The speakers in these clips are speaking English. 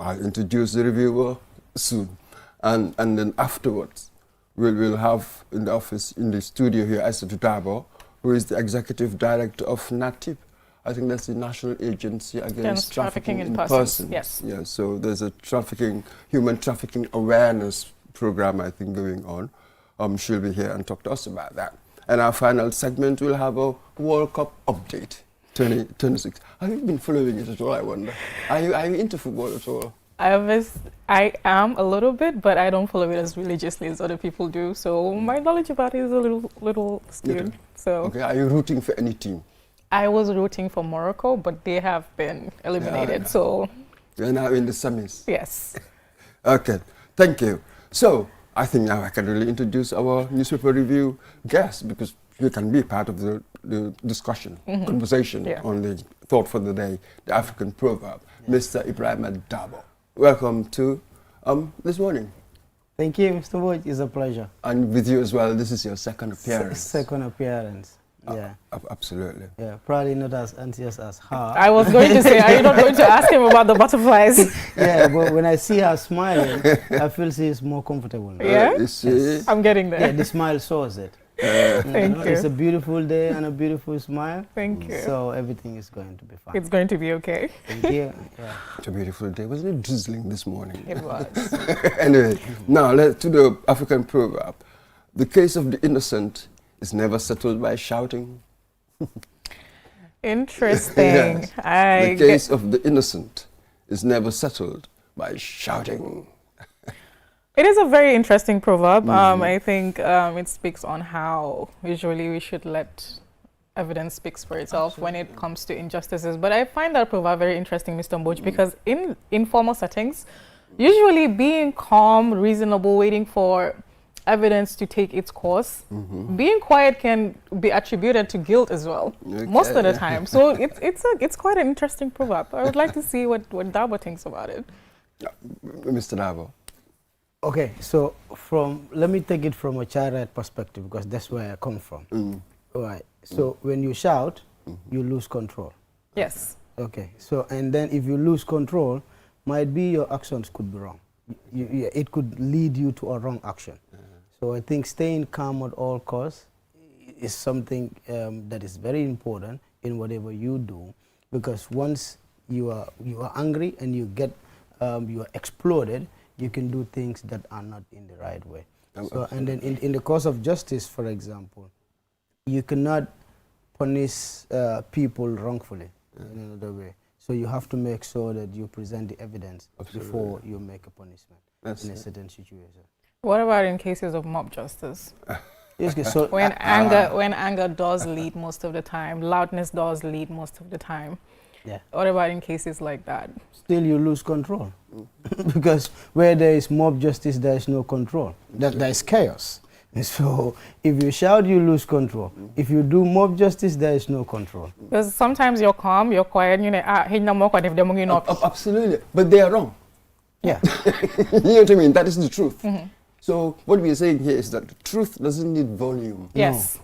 I'll introduce the reviewer soon. And then afterwards, we'll have in the office, in the studio here, Aissatou Dabo, who is the executive director of NATIP. I think that's the National Agency Against Trafficking in Persons. Yes. Yeah, so there's a human trafficking awareness program, I think, going on. She'll be here and talk to us about that. And our final segment will have a World Cup update, 2026. Have you been following it at all, I wonder? Are you into football at all? I am a little bit, but I don't follow it as religiously as other people do. So my knowledge about it is a little skewed. Okay. So Okay, are you rooting for any team? I was rooting for Morocco, but they have been eliminated. Yeah. So You're now in the semis. yes. Okay, thank you. So I think now I can really introduce our newspaper review guest, because you can be part of the discussion, conversation on the thought for the day, the African proverb, Mr. Ibrahim Dabo. Welcome to this morning. Thank you, Mr. Woj. It's a pleasure. And with you as well, this is your second appearance. Second appearance. Yeah. Absolutely. Yeah, probably not as anxious as her. I was going to say, are you not going to ask him about the butterflies? Yeah, but when I see her smiling, I feel she's more comfortable now. Yeah? You see? I'm getting there. Yeah, the smile shows it. Thank you. It's a beautiful day and a beautiful smile. Thank you. So everything is going to be fine. It's going to be okay. Thank you. Yeah. It's a beautiful day. Wasn't it drizzling this morning? It was. Anyway, now to the African proverb. The case of the innocent is never settled by shouting. Interesting. Yes. I The case of the innocent is never settled by shouting. It is a very interesting proverb. I think it speaks on how usually we should let evidence speak for itself when it comes to injustices. But I find that proverb very interesting, Mr. Mboj, because in informal settings, usually being calm, reasonable, waiting for evidence to take its course, being quiet can be attributed to guilt as well, most of the time. So it's quite an interesting proverb. I would like to see what Dabo thinks about it. Mr. Dabo. Okay, so let me take it from a child right perspective, because that's where I come from. All right. So when you shout, you lose control. Yes. Okay. So and then if you lose control, might be your actions could be wrong. It could lead you to a wrong action. So I think staying calm at all costs is something that is very important in whatever you do, because once you are angry and you get you are exploded, you can do things that are not in the right way. So, and then in the cause of justice, for example, you cannot punish people wrongfully in another way. So you have to make sure that you present the evidence before you make a punishment in a certain situation. What about in cases of mob justice? Yes, so When anger does lead most of the time, loudness does lead most of the time. yeah. What about in cases like that? Still you lose control. Because where there is mob justice, there is no control. There is chaos. And so if you shout, you lose control. If you do mob justice, there is no control. Because sometimes you're calm, you're quiet, you know, Absolutely. But they are wrong. Yeah. You know what I mean? That is the truth. So what we are saying here is that the truth doesn't need volume. Yes.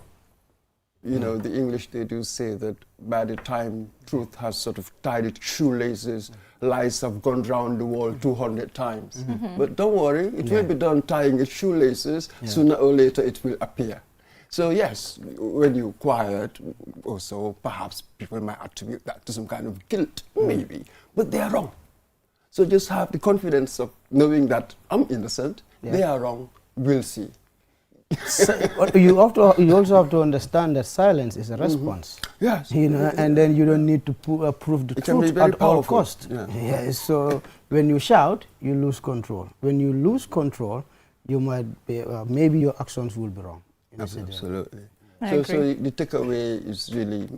You know, the English, they do say that by the time truth has sort of tied its shoelaces, lies have gone round the world 200 times. But don't worry, it will be done tying its shoelaces. Sooner or later it will appear. So yes, when you're quiet, also perhaps people might attribute that to some kind of guilt, maybe. But they are wrong. So just have the confidence of knowing that I'm innocent, they are wrong, we'll see. So, you also have to understand that silence is a response. Yes. You know, and then you don't need to prove the truth at all costs. Yeah. So when you shout, you lose control. When you lose control, you might be, maybe your actions will be wrong. Absolutely. I So agree. the takeaway is really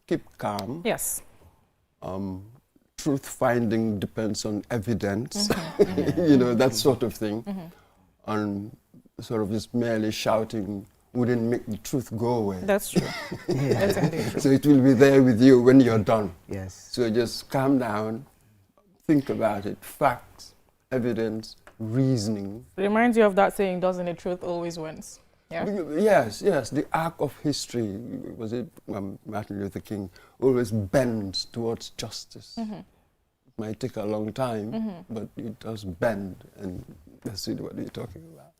keep calm. Yes. Truth finding depends on evidence, you know, that sort of thing. And sort of just merely shouting wouldn't make the truth go away. That's true. That's indeed true. So it will be there with you when you're done. Yes. So just calm down, think about it, facts, evidence, reasoning. Reminds you of that saying, doesn't the truth always wins? Yeah. Yes, the arc of history, was it Martin Luther King, always bends towards justice. might take a long time, but it does bend, and that's really what you're talking about.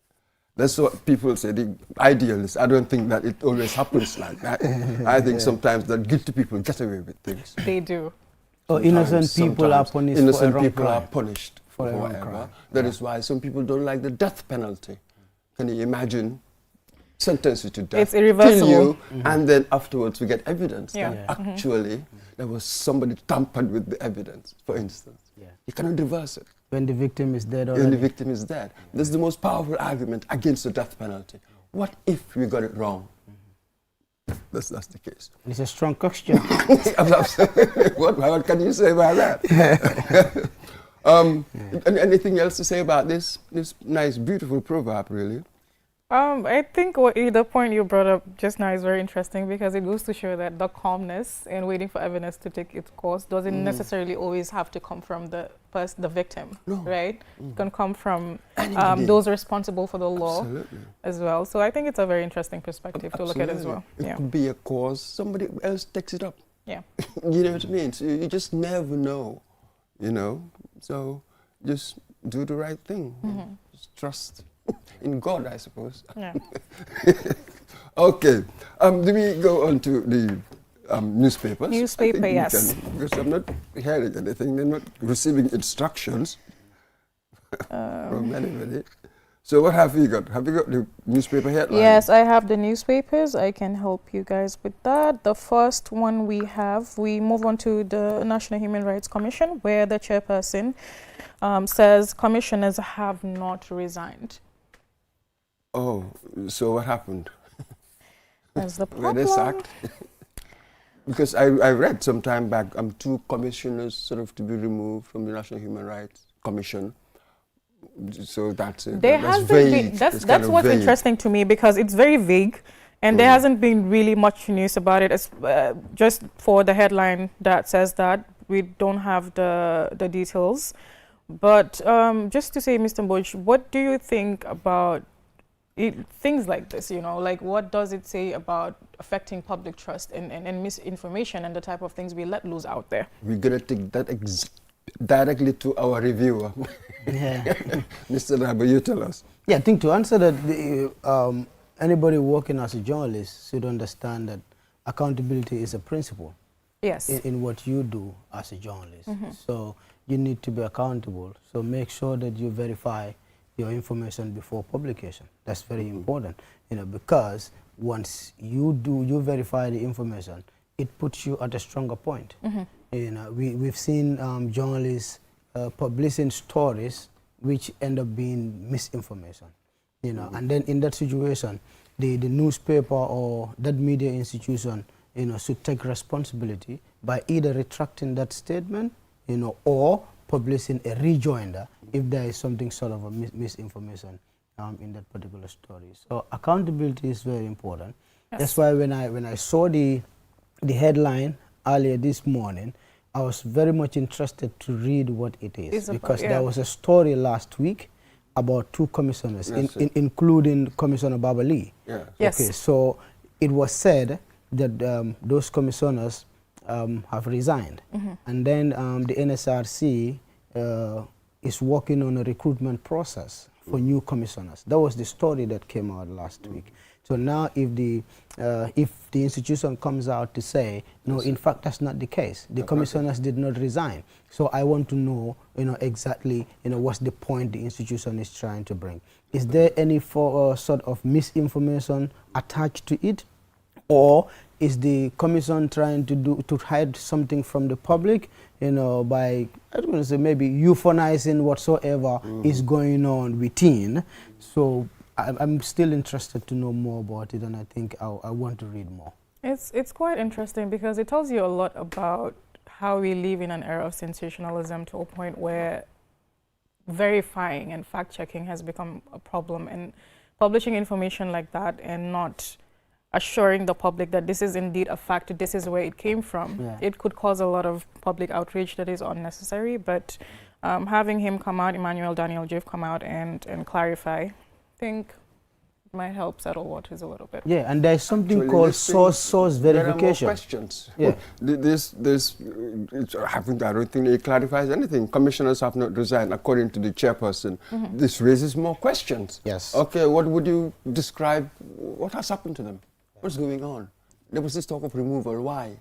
That's what people say, the idealists. I don't think that it always happens like that. I think sometimes that guilty people get away with things. They do. Or innocent people are Sometimes punished innocent for a wrong people are crime. punished For a wrong whatever. crime. That is why some people don't like the death penalty. Can you imagine? Sentence you to death, It's irreversible. kill you, and then afterwards we get evidence Yeah. that actually there was somebody tampered with the evidence, for instance. Yeah. You cannot reverse it. When the victim is dead When the already. victim is dead. That's the most powerful argument against the death penalty. What if we got it wrong? That's the case. It's a strong question. What can you say about that? Anything else to say about this nice, beautiful proverb, really? I think the point you brought up just now is very interesting because it goes to show that the calmness and waiting for evidence to take its course doesn't necessarily always have to come from the victim, No. right? It can come from Anybody. those responsible for the law Absolutely. as well. So I think it's a very interesting perspective to look at as well. It Yeah. could be a cause, somebody else takes it up. Yeah. You know what I mean? So you just never know, you know? So just do the right thing. Just trust in God, I suppose. Yeah. Okay. Do we go on to the newspapers? Newspaper, I think we yes. can, because I'm not hearing anything. They're not receiving instructions from anybody. So what have you got? Have you got the newspaper headline? Yes, I have the newspapers. I can help you guys with that. The first one we move on to the National Human Rights Commission, where the chairperson says commissioners have not resigned. Oh, so what happened? That's the Were they problem. sacked? Because I read some time back, 2 commissioners sort of to be removed from the National Human Rights Commission. So that's it. There That's hasn't vague. been. It's That's kind of what's vague. interesting to me because it's very vague, and there hasn't been really much news about it. It's, just for the headline that says that we don't have the details. But just to say, Mr. Bush, what do you think about things like this? You know, like what does it say about affecting public trust and misinformation and the type of things we let loose out there? We're going to take that directly to our reviewer. Yeah. Mr. Rabo, you tell us. Yeah, I think to answer that, anybody working as a journalist should understand that accountability is a principle Yes. in what you do as a journalist. So you need to be accountable. So make sure that you verify your information before publication. That's very important, you know, because once you verify the information, it puts you at a stronger point. You know, we've seen journalists publishing stories which end up being misinformation, you know, and then in that situation, the newspaper or that media institution, you know, should take responsibility by either retracting that statement, you know, or publishing a rejoinder if there is something sort of a misinformation in that particular story. So accountability is very important. Yes. That's why when I saw the headline earlier this morning, I was very much interested to read what it is, It's about- because yeah. there was a story last week about 2 commissioners, Yes, sir. including Commissioner Babali. Yeah. Yes. Okay, so it was said that those commissioners have resigned, and then the NSRC is working on a recruitment process for new commissioners. That was the story that came out last week. So now if the institution comes out to say, no, in fact, that's not the case. The commissioners did not resign. So I want to know, you know, exactly, you know, what's the point the institution is trying to bring. Is there any sort of misinformation attached to it? Or is the commission trying to hide something from the public, you know, by, I don't want to say maybe euphanizing whatsoever is going on within? So I'm still interested to know more about it, and I think I want to read more. It's quite interesting because it tells you a lot about how we live in an era of sensationalism to a point where verifying and fact-checking has become a problem, and publishing information like that and not assuring the public that this is indeed a fact, this is where it came from. Yeah. It could cause a lot of public outrage that is unnecessary, but having him come out, Emmanuel Daniel Jave come out and clarify, I think might help settle waters a little bit. Yeah, and there's something Actually, called this thing, source There are more verification. questions. Yeah. I don't think it clarifies anything. Commissioners have not resigned, according to the chairperson. This raises more questions. Yes. Okay, what would you describe? What has happened to them? What's going on? There was this talk of removal. Why?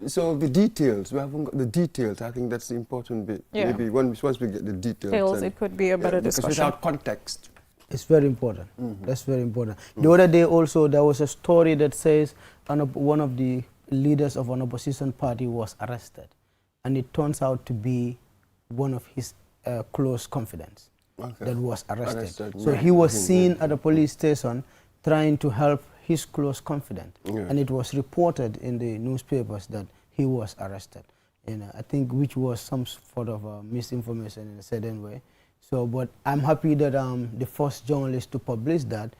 So the details, we haven't got the details. I think that's the important bit. Yeah. Maybe once we get the details. Tails, then- it could be a better because discussion. without context. It's very important. That's very important. The other day also there was a story that says one of the leaders of an opposition party was arrested, and it turns out to be one of his close confidants that was arrested. So he was seen at a police station trying to help his close confidant, and it was reported in the newspapers that he was arrested. I think which was some sort of misinformation in a certain way. So, but I'm happy that the first journalist to publish that,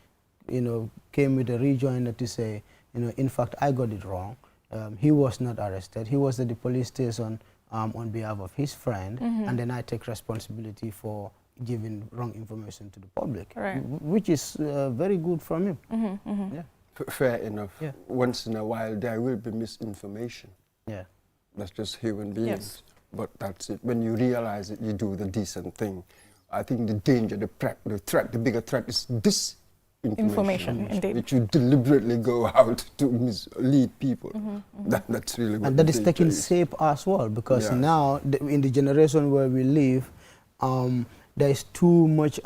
came with a rejoinder to say, in fact, I got it wrong. He was not arrested. He was at the police station on behalf of his friend, and then I take responsibility for giving wrong information to the public, Right. which is very good from him. Yeah. Fair enough. Yeah. Once in a while, there will be misinformation. Yeah. That's just human beings. Yes. But that's it. When you realize it, you do the decent thing. I think the danger, the threat, the bigger threat is disinformation. Information, indeed. Which you deliberately go out to mislead people. That's really what And that the is danger taking is. shape as well, because Yes. now in the generation where we live, there is too much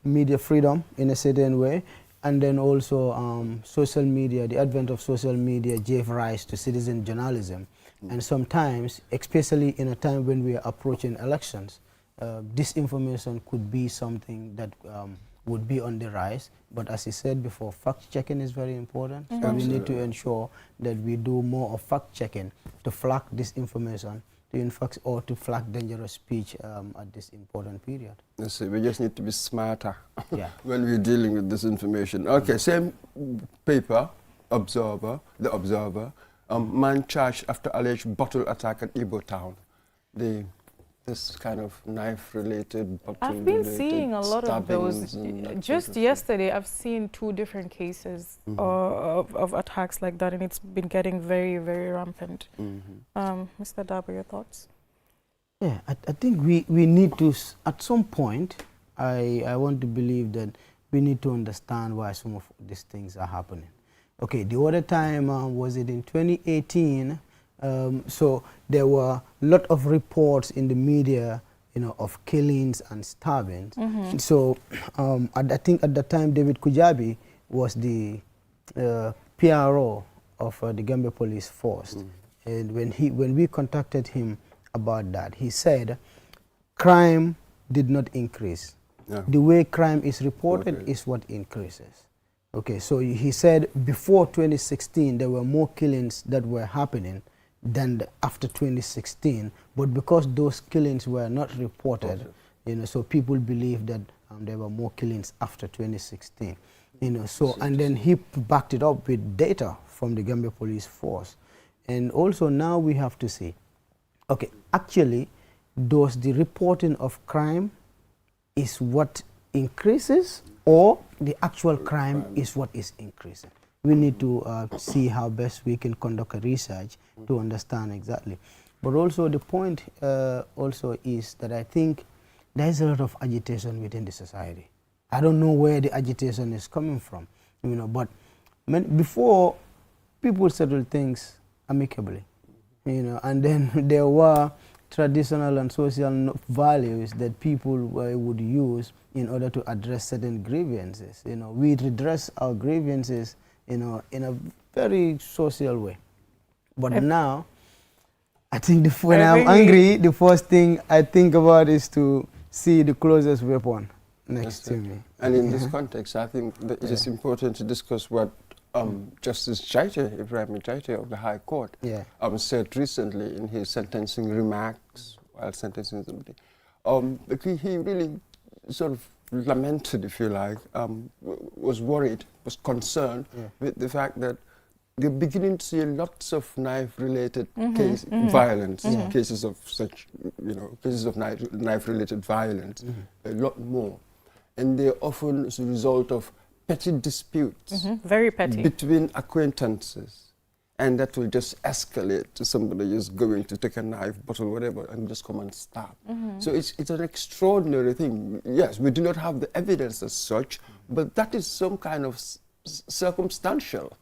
media freedom in a certain way, and then also social media, the advent of social media gave rise to citizen journalism. And sometimes, especially in a time when we are approaching elections, disinformation could be something that would be on the rise. But as I said before, fact-checking is very important. So we need to ensure that we do more of fact-checking to flag disinformation, or to flag dangerous speech at this important period. That's it. We just need to be smarter Yeah. when we're dealing with this information. Okay, same paper, The Observer. Man charged after alleged bottle attack at Igbo Town. This kind of knife-related, I've been seeing a lot of those. Just yesterday, I've seen 2 different cases of attacks like that, and it's been getting very, very rampant. Mr. Dabo, your thoughts? Yeah, I think we need to, at some point, I want to believe that we need to understand why some of these things are happening. Okay, the other time, was it in 2018? So there were a lot of reports in the media, of killings and stabbings. So I think at that time, David Kujabi was the PRO of the Gambia Police Force. And when we contacted him about that, he said crime did not increase. Yeah. The way crime is reported is what increases. Okay, so he said before 2016 there were more killings that were happening than after 2016, but because those killings were not reported, so people believe that there were more killings after 2016. So and then he backed it up with data from the Gambia Police Force. And also now we have to see, okay, actually, does the reporting of crime is what increases, or the actual crime is what is increasing? We need to see how best we can conduct a research to understand exactly. But also the point also is that I think there is a lot of agitation within the society. I don't know where the agitation is coming from, but before people settle things amicably, and then there were traditional and social values that people would use in order to address certain grievances. We redress our grievances, in a very social way. But now, I think when I'm angry, the first thing I think about is to see the closest weapon next to me. And in this context, I think that it is important to discuss what Justice Jaite, Ibrahim Jaite of the High Court, said recently in his sentencing remarks while sentencing somebody. He really sort of lamented, if you like, was worried, was concerned with the fact that they're beginning to see lots of knife-related violence, cases of such, cases of knife-related violence, a lot more. And they're often as a result of petty disputes Very petty. between acquaintances. And that will just escalate to somebody who's going to take a knife, bottle, whatever, and just come and stab. So it's an extraordinary thing. Yes, we do not have the evidence as such, but that is some kind of circumstantial,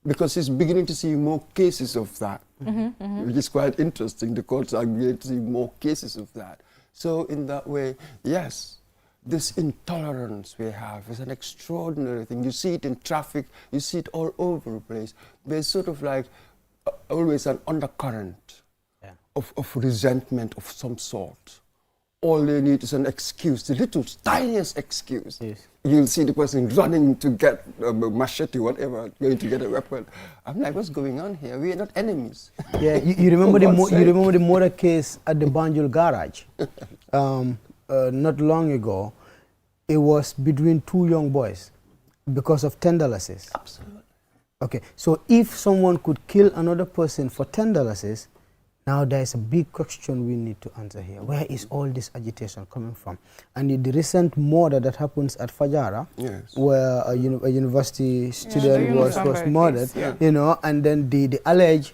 because he's beginning to see more cases of that, which is quite interesting. The courts are beginning to see more cases of that. So in that way, yes, this intolerance we have is an extraordinary thing. You see it in traffic, you see it all over the place. There's sort of like always an undercurrent of resentment of some sort. All they need is an excuse, the little tiniest excuse. Yes. You'll see the person running to get a machete, whatever, going to get a weapon. I'm like, what's going on here? We are not enemies. Yeah, you remember For God's you sake. remember the motor case at the Banjul garage? Not long ago, it was between two young boys because of $10. Absolutely. Okay, so if someone could kill another person for $10, now there's a big question we need to answer here. Where is all this agitation coming from? And the recent murder that happens at Fajara, Yes. where a university student the was Yunus murdered, case, yeah. you know, and then the alleged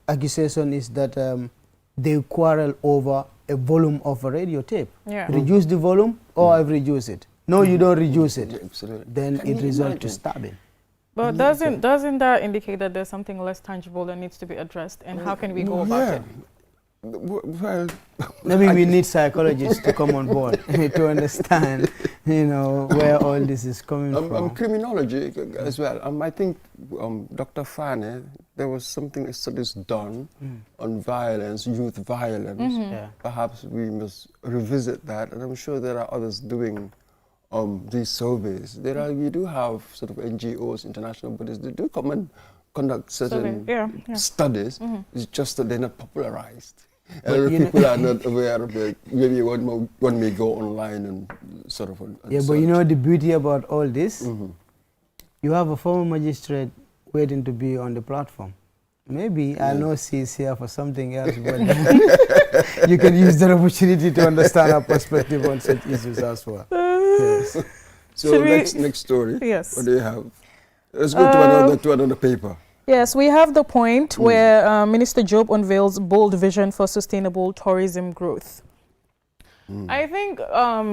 accusation is that they quarrel over a volume of a radio tape. Yeah. Reduce the volume or I've reduced it. No, you don't reduce it. Yeah, absolutely. Then Can it you results to imagine? stabbing. But doesn't that indicate that there's something less tangible that needs to be addressed? And how can we go about Yeah. it? Well, Maybe we need psychologists to come on board to understand, you know, where all this is coming from. criminology as well. I think Dr. Fane, there was something studies done on violence, youth violence. Yeah. Perhaps we must revisit that, and I'm sure there are others doing these surveys. We do have sort of NGOs, international bodies, they do come and conduct certain Yeah. studies. It's just that they're not popularized. But And you know- people are not aware of it. Maybe one may go online and sort of. Yeah, but you know the beauty about all this? Mhm. You have a former magistrate waiting to be on the platform. Maybe I know she's here for something else, but you can use that opportunity to understand her perspective on such issues as well. Yes. So Should we- next story. Yes. What do you have? Let's go to another paper. Yes, we have the point where Minister Job unveils bold vision for sustainable tourism growth. I think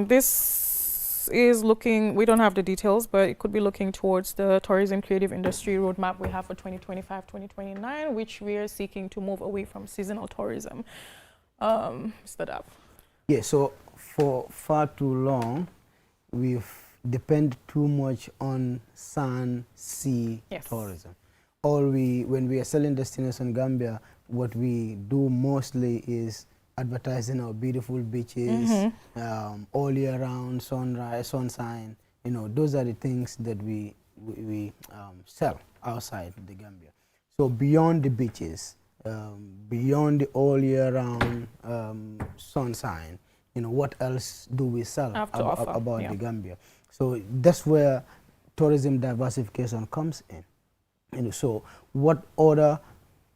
this is looking, we don't have the details, but it could be looking towards the tourism creative industry roadmap we have for 2025-2029, which we are seeking to move away from seasonal tourism. Mr. Dab. Yeah, so for far too long, we've depended too much on sun, sea Yes. tourism. When we are selling Destination Gambia, what we do mostly is advertising our beautiful beaches, all year round, sunrise, sunshine. You know, those are the things that we sell outside the Gambia. So beyond the beaches, beyond the all year round sunshine, you know, what else do we sell Have to offer, about yeah. the Gambia? So that's where tourism diversification comes in. You know, so what other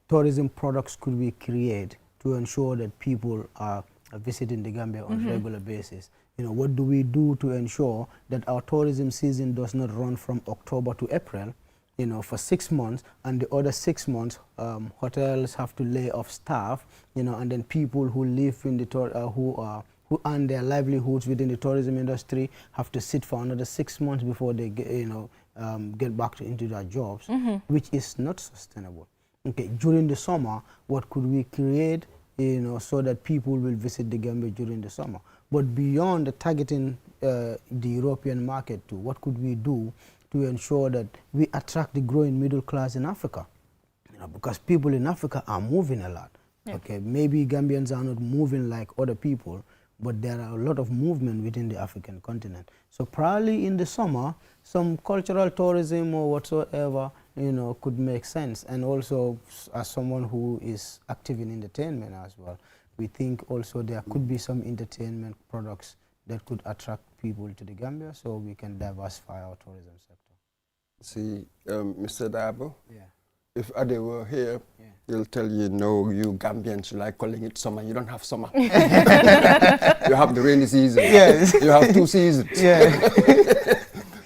tourism products could we create to ensure that people are visiting the Gambia on a regular basis? You know, what do we do to ensure that our tourism season does not run from October to April, you know, for 6 months, and the other 6 months hotels have to lay off staff, you know, and then people who live in the who earn their livelihoods within the tourism industry have to sit for another 6 months before they get, you know, get back into their jobs, which is not sustainable. Okay, during the summer, what could we create, you know, so that people will visit the Gambia during the summer? But beyond the targeting the European market too, what could we do to ensure that we attract the growing middle class in Africa? You know, because people in Africa are moving a lot. Yeah. Okay, maybe Gambians are not moving like other people, but there are a lot of movement within the African continent. So probably in the summer, some cultural tourism or whatsoever, you know, could make sense. And also, as someone who is active in entertainment as well, we think also there could be some entertainment products that could attract people to the Gambia, so we can diversify our tourism sector. See, Mr. Dabo, Yeah. if Ade were here, he'll tell you, no, you Gambians, you like calling it summer. You don't have summer. You have the rainy season. Yes. You have 2 seasons. Yeah.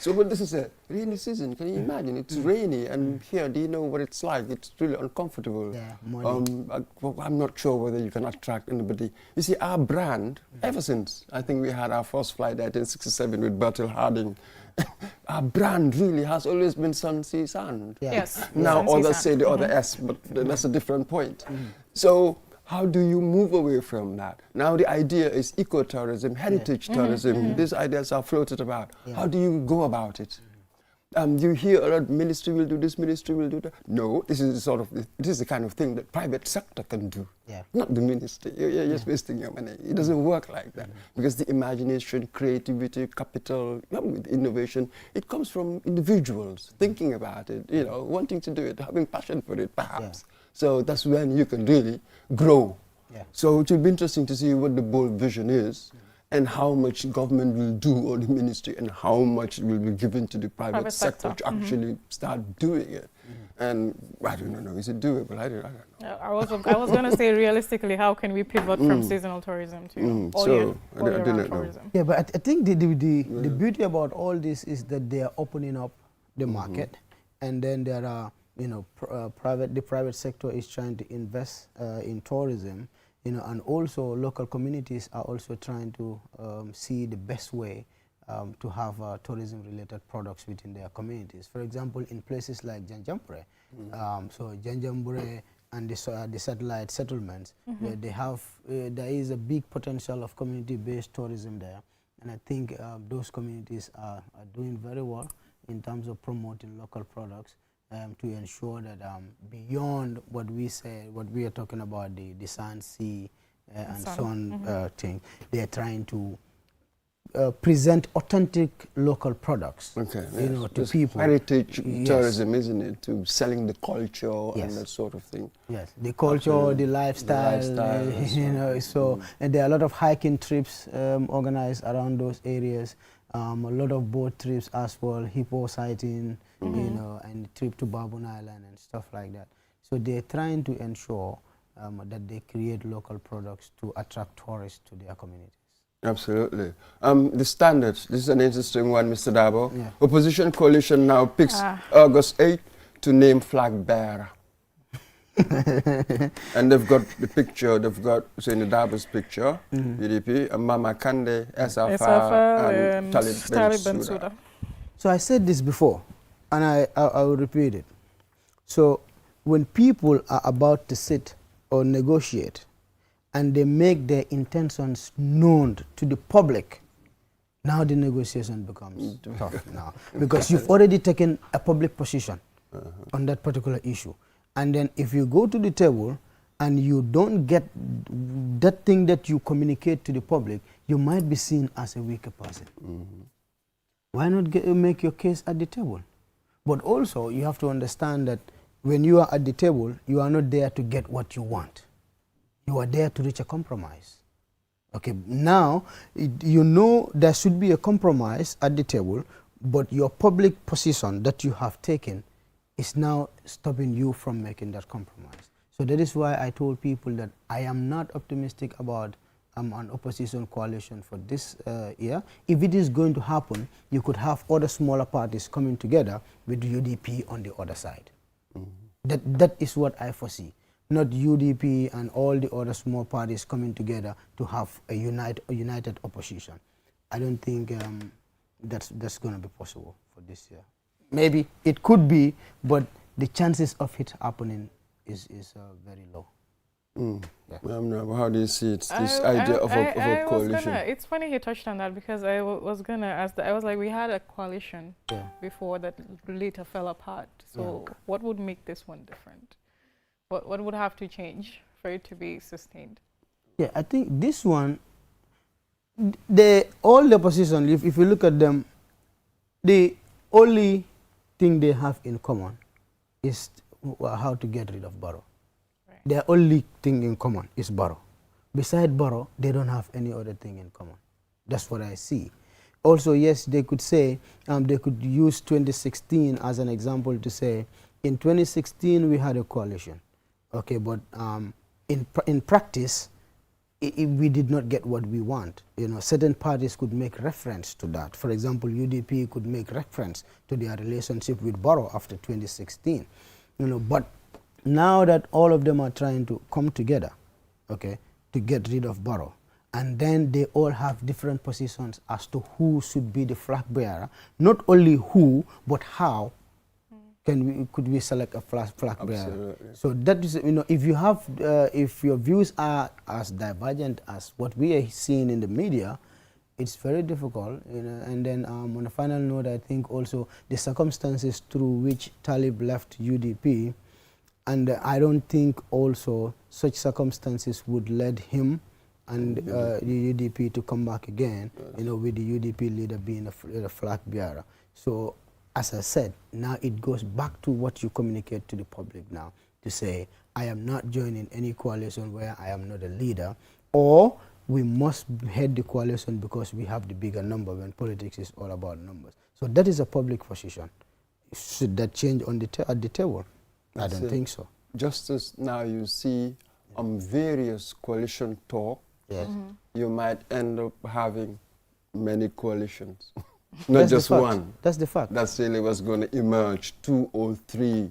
So, but this is a rainy season. Can you imagine? It's rainy, and here, do you know what it's like? It's really uncomfortable. Yeah, I'm not sure whether you can attract anybody. You see, our brand, ever since I think we had our first flight 1967 with Bertil Harding, our brand really has always been Sun, Sea, Sand. Yeah. Yes. Now Sun, sea, others sand. say the other S, but that's a different point. So how do you move away from that? Now the idea is ecotourism, heritage tourism. These ideas are floated about. How do you go about it? You hear a lot, ministry will do this, ministry will do that. No, this is the kind of thing that private sector can do, not the ministry. You're just wasting your money. It doesn't work like that, because the imagination, creativity, capital, innovation, it comes from individuals thinking about it, wanting to do it, having passion for it, perhaps. So that's when you can really grow. So it will be interesting to see what the bold vision is, and how much government will do, or the ministry, and how much will be given to the private sector to actually start doing it. And I don't know, is it doable? I don't know. I was going to say, realistically, how can we pivot from seasonal tourism to all-year-round tourism? Yeah, but I think the beauty about all this is that they are opening up the market, and then there are, the private sector is trying to invest in tourism. And also local communities are also trying to see the best way to have tourism-related products within their communities. For example, in places like Janjanbureh, so Janjanbureh and the satellite settlements, there is a big potential of community-based tourism there. And I think those communities are doing very well in terms of promoting local products. To ensure that beyond what we are talking about, the sun, sea, and sun thing, they are trying to present authentic local products, to people. Heritage tourism, isn't it? To selling the culture and that sort of thing. Yes, the culture, the lifestyle, so, and there are a lot of hiking trips organized around those areas. A lot of boat trips as well, hippo sighting, and trip to Baboon Island and stuff like that. So they're trying to ensure that they create local products to attract tourists to their communities. Absolutely. The standards, this is an interesting one, Mr. Dabo. Opposition coalition now picks August 8th to name flag bearer. And they've got the picture, they've got Hussein Dabo's picture, UDP, and Mama Kande, SFR, and Talib Bensouda. So I said this before, and I will repeat it. So when people are about to sit or negotiate, and they make their intentions known to the public, now the negotiation becomes tough now, because you've already taken a public position on that particular issue. And then if you go to the table and you don't get that thing that you communicate to the public, you might be seen as a weaker person. Why not make your case at the table? But also you have to understand that when you are at the table, you are not there to get what you want. You are there to reach a compromise. Okay, now there should be a compromise at the table, but your public position that you have taken is now stopping you from making that compromise. So that is why I told people that I am not optimistic about an opposition coalition for this year. If it is going to happen, you could have other smaller parties coming together with UDP on the other side. That is what I foresee. Not UDP and all the other small parties coming together to have a united opposition. I don't think that's going to be possible for this year. Maybe it could be, but the chances of it happening is very low. How do you see it, this idea of a coalition? It's funny he touched on that, because I was going to ask that. I was like, we had a coalition before that later fell apart. So what would make this one different? What would have to change for it to be sustained? Yeah, I think this one, all the opposition, if you look at them, the only thing they have in common is how to get rid of Barrow. Right. Their only thing in common is Barrow. Beside Barrow, they don't have any other thing in common. That's what I see. Also, yes, they could say, they could use 2016 as an example to say, in 2016 we had a coalition. Okay, but in practice, we did not get what we want. You know, certain parties could make reference to that. For example, UDP could make reference to their relationship with Barrow after 2016. You know, but now that all of them are trying to come together, okay, to get rid of Barrow, and then they all have different positions as to who should be the flag bearer. Not only who, but how could we select a flag bearer? So that is, you know, if you have, if your views are as divergent as what we are seeing in the media, it's very difficult, you know. And then on a final note, I think also the circumstances through which Talib left UDP, and I don't think also such circumstances would lead him and the UDP to come back again, you know, with the UDP leader being a flag bearer. So, as I said, now it goes back to what you communicate to the public now, to say, I am not joining any coalition where I am not a leader, or we must head the coalition because we have the bigger number, when politics is all about numbers. So that is a public position. Should that change on at the table? I don't think so. Just as now you see various coalition talk, yes. You might end up having many coalitions. Not just one. That's the fact. That's really what's going to emerge, 2 or 3,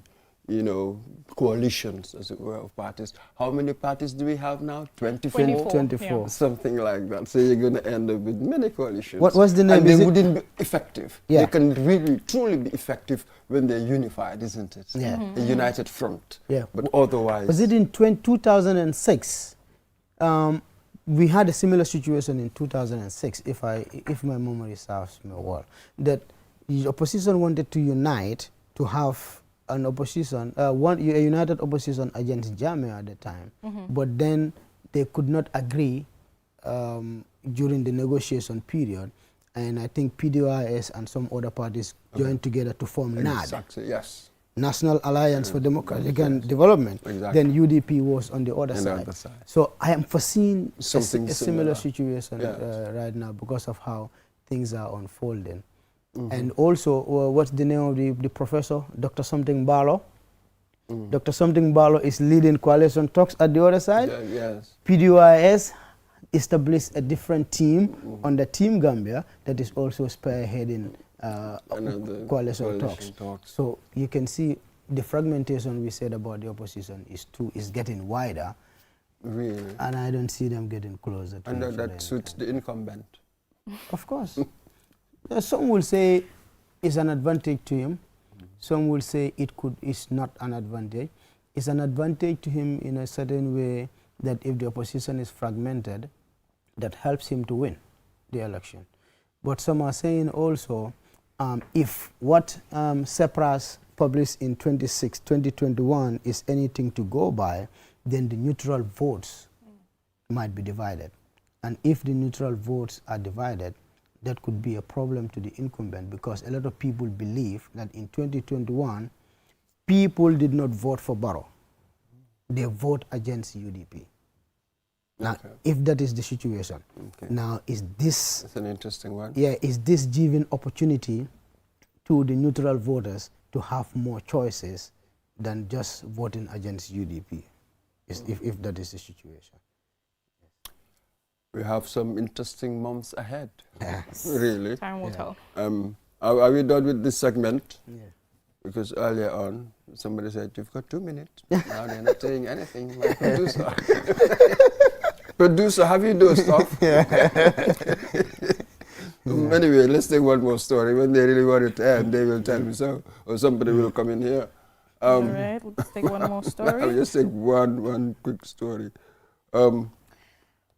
you know, coalitions, as it were, of parties. How many parties do we have now? 24? 24. Yeah. Something like that. So you're going to end up with many coalitions. What's the name? And they wouldn't be effective. Yeah. They can really, truly be effective when they're unified, isn't it? Yeah. A united front. Yeah. But otherwise... Was it in 2006? We had a similar situation in 2006, if my memory serves me well, that the opposition wanted to unite to have an opposition, a united opposition against Jammeh at the time, but then they could not agree during the negotiation period, and I think PDOIS and some other parties joined together to form NAD. Exactly, yes. National Alliance for Democratic and Development. Exactly. Then UDP was on the other side. So I am foreseeing a similar situation right now because of how things are unfolding. And also, what's the name of the professor? Dr. Something Barlow. Dr. Something Barlow is leading coalition talks at the other side. Yes. PDOIS established a different team under Team Gambia that is also spearheading coalition talks. So you can see the fragmentation we said about the opposition is getting wider. Really? And I don't see them getting closer to and that suits the incumbent. Of course. Some will say it's an advantage to him. Some will say it's not an advantage. It's an advantage to him in a certain way that if the opposition is fragmented, that helps him to win the election. But some are saying also, if what CEPRAS published in 2021 is anything to go by, then the neutral votes might be divided. And if the neutral votes are divided, that could be a problem to the incumbent, because a lot of people believe that in 2021, people did not vote for Barrow. They vote against UDP. Now, if that is the situation, now is this... That's an interesting one. Yeah, is this giving opportunity to the neutral voters to have more choices than just voting against UDP, if that is the situation? We have some interesting months ahead. Yes. Really. Time will tell. Are we done with this segment? Yeah. Because earlier on, somebody said, you've got 2 minutes. Now they're not saying anything. My producer. Producer, have you dozed off? Anyway, let's take one more story. When they really want it to end, they will tell me so. Or somebody will come in here. All right, let's take one more story. I'll just take one quick story.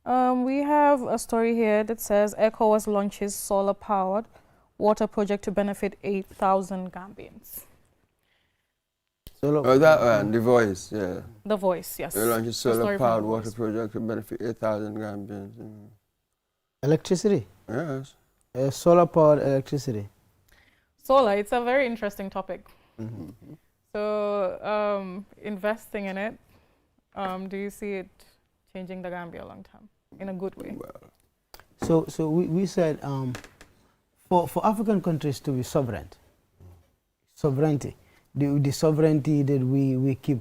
We have a story here that says ECOWAS launches solar-powered water project to benefit 8,000 Gambians. That one, The Voice, yeah. The Voice, yes. They launched a solar-powered water project to benefit 8,000 Gambians. Electricity? Yes. Solar-powered electricity. Solar, it's a very interesting topic. So, investing in it, do you see it changing the Gambia long term in a good way? Well. So we said for African countries to be sovereignty, the sovereignty that we keep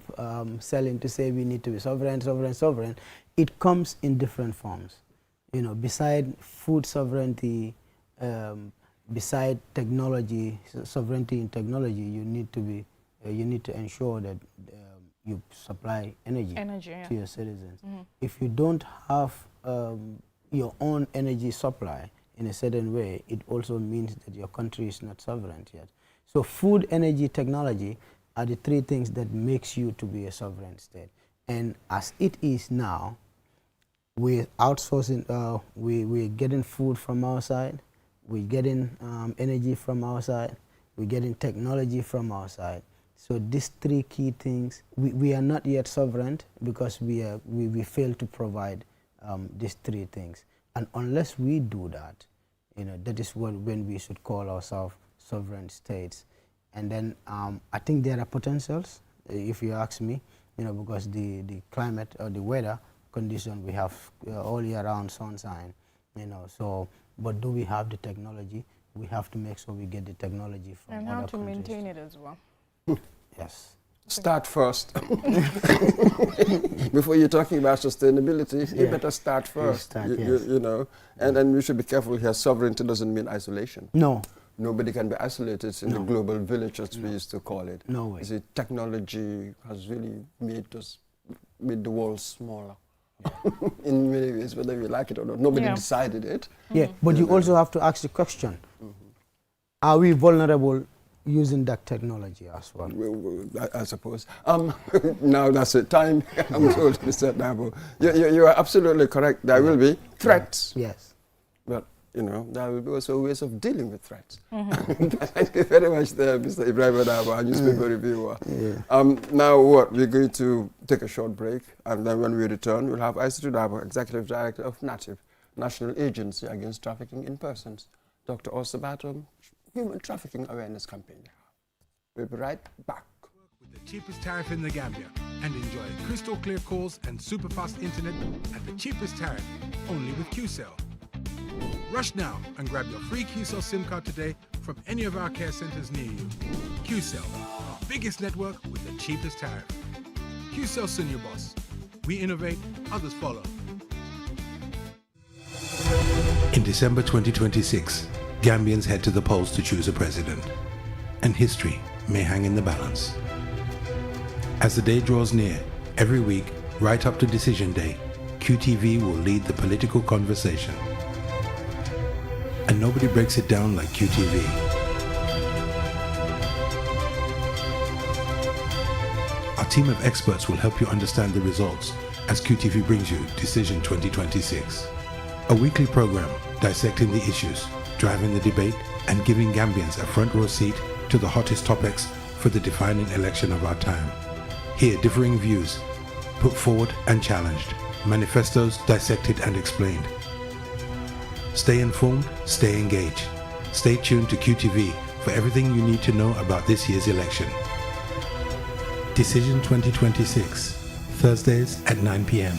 selling to say we need to be sovereign, it comes in different forms. You know, beside food sovereignty, beside technology, sovereignty in technology, you need to ensure that you supply energy to your citizens. If you don't have your own energy supply in a certain way, it also means that your country is not sovereign yet. So food, energy, technology are the three things that makes you to be a sovereign state. And as it is now, we're outsourcing, we're getting food from outside, we're getting energy from outside, we're getting technology from outside. So these three key things, we are not yet sovereign because we fail to provide these three things. And unless we do that, you know, that is when we should call ourselves sovereign states. And then I think there are potentials, if you ask me, you know, because the climate or the weather condition, we have all year round sunshine, you know, so, but do we have the technology? We have to make sure we get the technology from and other how to countries. maintain it as well. Yes. Start first. Before you're talking about sustainability, you better start first. You know, and then we should be careful here. Sovereignty doesn't mean isolation. No. Nobody can be isolated in the global village, as we used to call it. No way. You see, technology has really made the world smaller. In many ways, whether we like it or not. Nobody decided it. Yeah, but you also have to ask the question, are we vulnerable using that technology as well? I suppose. Now that's it. Time, I'm told, Mr. Dabo. You are absolutely correct. There will be threats. Yes. But, you know, there will be also ways of dealing with threats. Thank you very much there, Mr. Ibrahim Dabo, our newspaper reviewer. Now what? We're going to take a short break, and then when we return, we'll have Aissatou Dabo, Executive Director of NATIV, National Agency Against Trafficking in Persons, Dr. Osabato, Human Trafficking Awareness Campaign. We'll be right back. With the cheapest tariff in the Gambia and enjoy crystal clear calls and super fast internet at the cheapest tariff only with QCell. Rush now and grab your free QCell SIM card today from any of our care centers near you. QCell, our biggest network with the cheapest tariff. QCell soon your boss. We innovate, others follow. In December 2026, Gambians head to the polls to choose a president, and history may hang in the balance. As the day draws near, every week, right up to decision day, QTV will lead the political conversation. And nobody breaks it down like QTV. Our team of experts will help you understand the results as QTV brings you Decision 2026, a weekly program dissecting the issues, driving the debate, and giving Gambians a front row seat to the hottest topics for the defining election of our time. Hear differing views, put forward and challenged, manifestos dissected and explained. Stay informed, stay engaged. Stay tuned to QTV for everything you need to know about this year's election. Decision 2026, Thursdays at 9 p.m.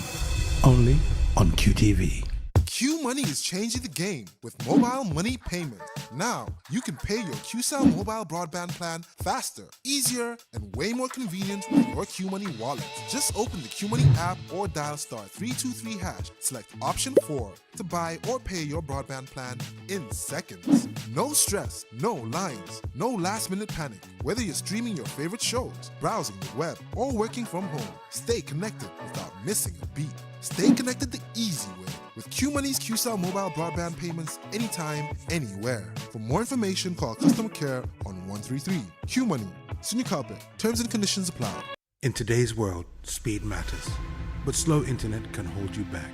Only on QTV. Q Money is changing the game with mobile money payment. Now, you can pay your QCell mobile broadband plan faster, easier, and way more convenient with your Q Money wallet. Just open the Q Money app or dial *323#. Select option 4 to buy or pay your broadband plan in seconds. No stress, no lines, no last-minute panic. Whether you're streaming your favorite shows, browsing the web, or working from home, stay connected without missing a beat. Stay connected the easy way with QMoney's QCell mobile broadband payments anytime, anywhere. For more information, call customer care on 133. QMoney, Senior Carpet. Terms and conditions apply. In today's world, speed matters, but slow internet can hold you back.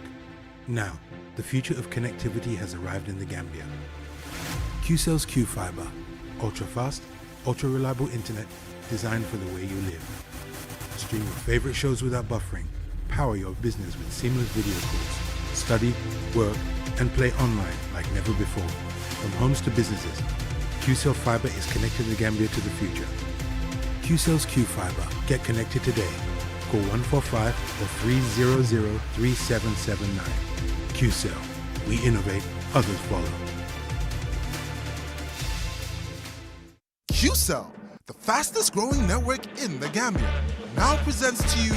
Now, the future of connectivity has arrived in the Gambia. QCell's Q-Fiber, ultra-fast, ultra-reliable internet designed for the way you live. Stream your favorite shows without buffering. Power your business with seamless video calls. Study, work, and play online like never before. From homes to businesses, QCell Fiber is connecting the Gambia to the future. QCell's Q-Fiber. Get connected today. Call 145 or 300-3779. QCell. We innovate, others follow. QCell, the fastest growing network in the Gambia, now presents to you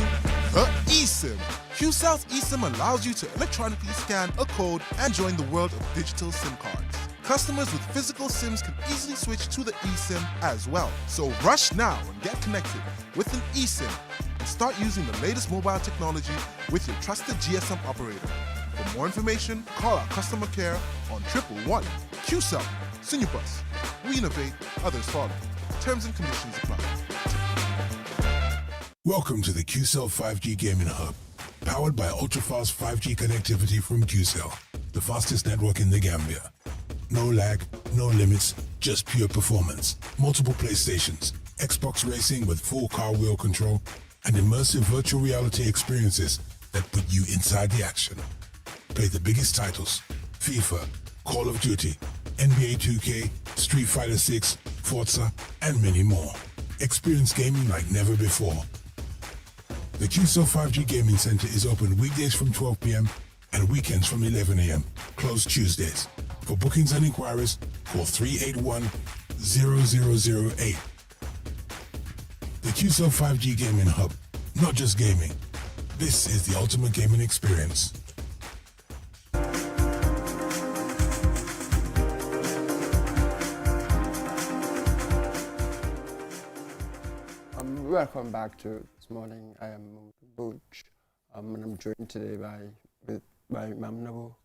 the eSIM. QCell's eSIM allows you to electronically scan a code and join the world of digital SIM cards. Customers with physical SIMs can easily switch to the eSIM as well. So rush now and get connected with an eSIM and start using the latest mobile technology with your trusted GSM operator. For more information, call our customer care on 111. QCell, Sinubus. We innovate, others follow. Terms and conditions apply. Welcome to the QCell 5G Gaming Hub, powered by ultra-fast 5G connectivity from QCell, the fastest network in the Gambia. No lag, no limits, just pure performance. Multiple PlayStations, Xbox racing with full car wheel control, and immersive virtual reality experiences that put you inside the action. Play the biggest titles: FIFA, Call of Duty, NBA 2K, Street Fighter 6, Forza, and many more. Experience gaming like never before. The QCell 5G Gaming Center is open weekdays from 12 p.m. and weekends from 11 a.m. Closed Tuesdays. For bookings and inquiries, call 381-0008. The QCell 5G Gaming Hub. Not just gaming. This is the ultimate gaming experience. Welcome back to This Morning. I am Butch, and I'm joined today by Mam Nabo.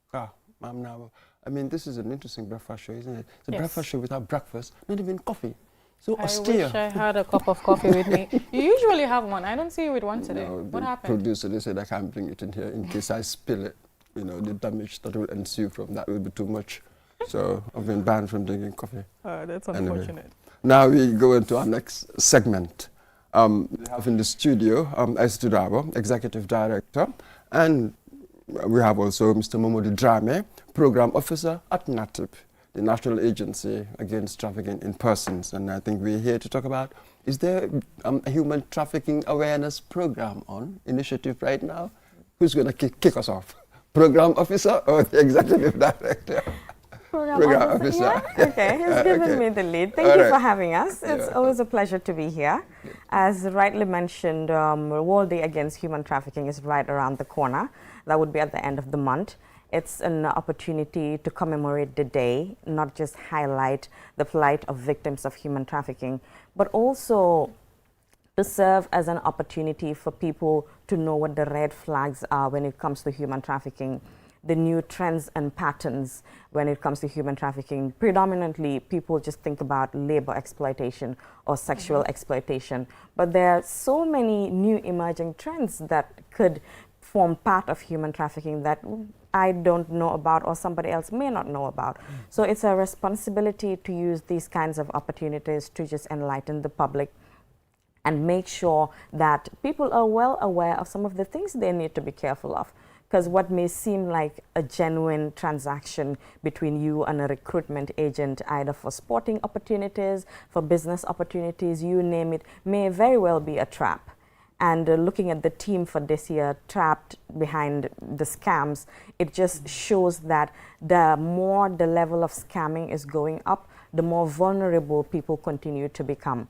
Mam Nabo. I mean, this is an interesting breakfast show, isn't it? It's a breakfast show without breakfast, not even coffee. So austere. I wish I had a cup of coffee with me. You usually have one. I don't see you with one today. No, what happened? Producer, they said I can't bring it in here in case I spill it. You know, the damage that will ensue from that will be too much. So I've been banned from drinking coffee. That's Anyway. unfortunate. Now we go into our next segment. We have in the studio Estudabo, Executive Director, and we have also Mr. Momodu Drame, Program Officer at NATIP, the National Agency Against Trafficking in Persons. And I think we're here to talk about, is there a human trafficking awareness program initiative right now? Who's going to kick us off? Program Officer or the Executive Director? Program officer. Yeah? Okay, he's given me the lead. Thank you for having us. It's always a pleasure to be here. As rightly mentioned, World Day Against Human Trafficking is right around the corner. That would be at the end of the month. It's an opportunity to commemorate the day, not just highlight the plight of victims of human trafficking, but also to serve as an opportunity for people to know what the red flags are when it comes to human trafficking, the new trends and patterns when it comes to human trafficking. Predominantly, people just think about labor exploitation or sexual exploitation, but there are so many new emerging trends that could form part of human trafficking that I don't know about or somebody else may not know about. So it's a responsibility to use these kinds of opportunities to just enlighten the public and make sure that people are well aware of some of the things they need to be careful of. Because what may seem like a genuine transaction between you and a recruitment agent, either for sporting opportunities, for business opportunities, you name it, may very well be a trap. And looking at the team for this year, Trapped Behind the Scams, it just shows that the more the level of scamming is going up, the more vulnerable people continue to become.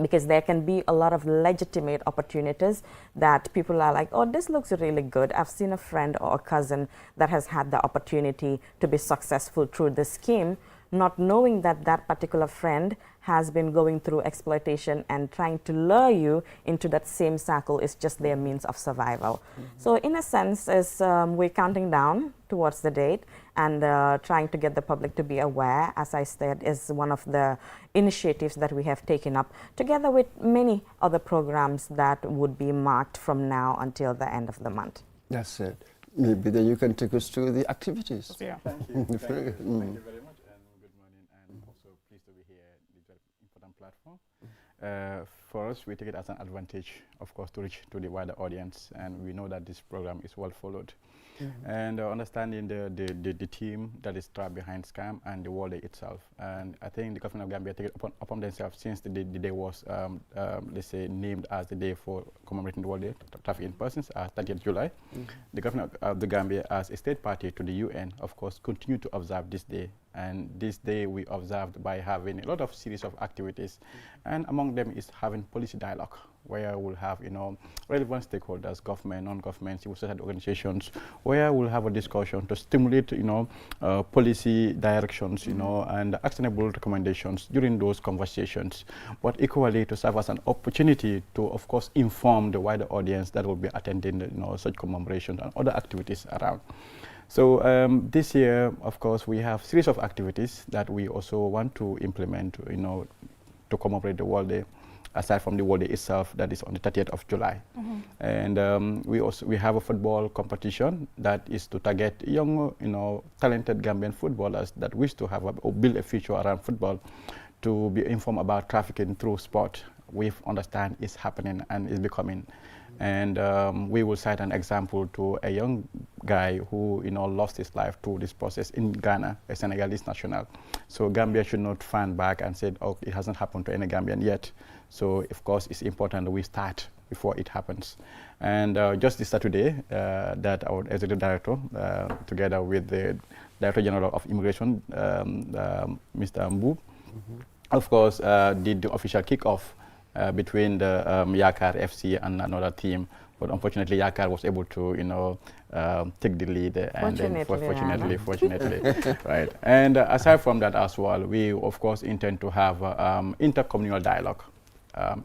Because there can be a lot of legitimate opportunities that people are like, oh, this looks really good. I've seen a friend or a cousin that has had the opportunity to be successful through this scheme, not knowing that that particular friend has been going through exploitation and trying to lure you into that same cycle is just their means of survival. So in a sense, as we're counting down towards the date and trying to get the public to be aware, as I said, is one of the initiatives that we have taken up, together with many other programs that would be marked from now until the end of the month. That's it. Maybe then you can take us through the activities. Yeah. Thank you. Thank you very much, and good morning, and also pleased to be here at this very important platform. For us, we take it as an advantage, of course, to reach to the wider audience, and we know that this program is well followed. And understanding the team that is trapped behind scam and the World Day itself. And I think the government of Gambia take it upon themselves since the day was, let's say, named as the day for commemorating the World Day Trafficking in Persons, 30th July. The government of the Gambia, as a state party to the UN, of course, continue to observe this day And this day we observed by having a lot of series of activities, and among them is having policy dialogue, where we'll have, you know, relevant stakeholders, government, non-government, civil society organizations, where we'll have a discussion to stimulate, you know, policy directions, you know, and actionable recommendations during those conversations, but equally to serve as an opportunity to, of course, inform the wider audience that will be attending, you know, such commemorations and other activities around. So this year, of course, we have a series of activities that we also want to implement, you know, to commemorate the World Day, aside from the World Day itself, that is on the 30th of July. And we have a football competition that is to target young, you know, talented Gambian footballers that wish to have or build a future around football, to be informed about trafficking through sport. We understand it's happening and is becoming. And we will cite an example to a young guy who, you know, lost his life through this process in Ghana, a Senegalese national. So Gambia should not fan back and say, oh, it hasn't happened to any Gambian yet. So of course, it's important that we start before it happens. And just this Saturday, that our executive director, together with the Director General of Immigration, Mr. Mbu, of course, did the official kickoff between the Yakar FC and another team, but unfortunately Yakar was able to, you know, take the lead. Fortunately, right. And aside from that as well, we of course intend to have intercommunal dialogue.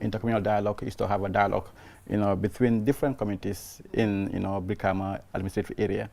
Intercommunal dialogue is to have a dialogue, you know, between different communities in, you know, Brikama administrative area.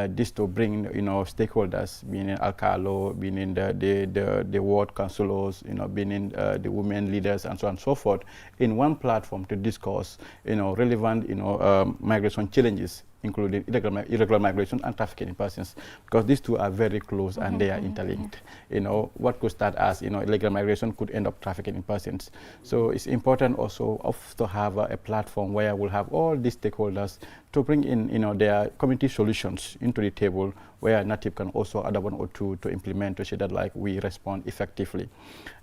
This to bring, you know, stakeholders, being in Alcalo, being in the ward councillors, you know, being in the women leaders, and so on and so forth, in one platform to discuss, you know, relevant, you know, migration challenges, including irregular migration and trafficking in persons, because these two are very close and they are interlinked. You know, what could start as, you know, illegal migration could end up trafficking in persons. So it's important also to have a platform where we'll have all these stakeholders to bring in, you know, their community solutions into the table, where NATIP can also add one or two to implement to say that, like, we respond effectively.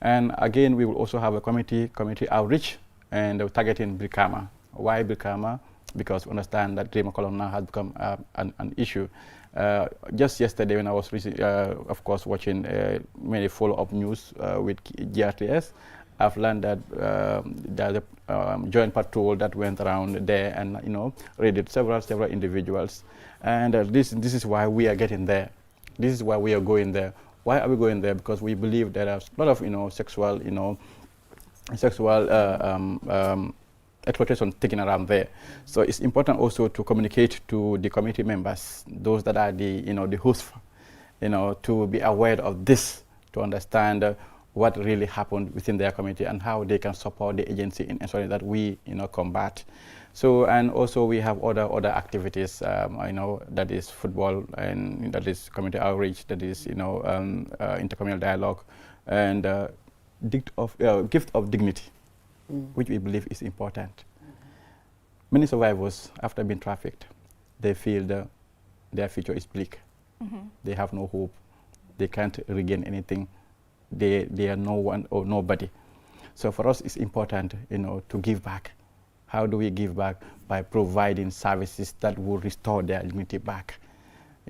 And again, we will also have a community outreach and targeting Brikama. Why Brikama? Because we understand that Dream Column now has become an issue. Just yesterday, when I was, of course, watching many follow-up news with GRTS, I've learned that there's a joint patrol that went around there and, you know, raided several individuals. And this is why we are getting there. This is why we are going there. Why are we going there? Because we believe there are a lot of, you know, sexual exploitation taken around there. So it's important also to communicate to the community members, those that are the, you know, the hosts, you know, to be aware of this, to understand what really happened within their community and how they can support the agency in ensuring that we, you know, combat. So, and also we have other activities, you know, that is football, and that is community outreach, that is, you know, intercommunal dialogue, and gift of dignity, which we believe is important. Many survivors, after being trafficked, they feel their future is bleak. They have no hope. They can't regain anything. They are no one or nobody. So for us, it's important, you know, to give back. How do we give back? By providing services that will restore their dignity back.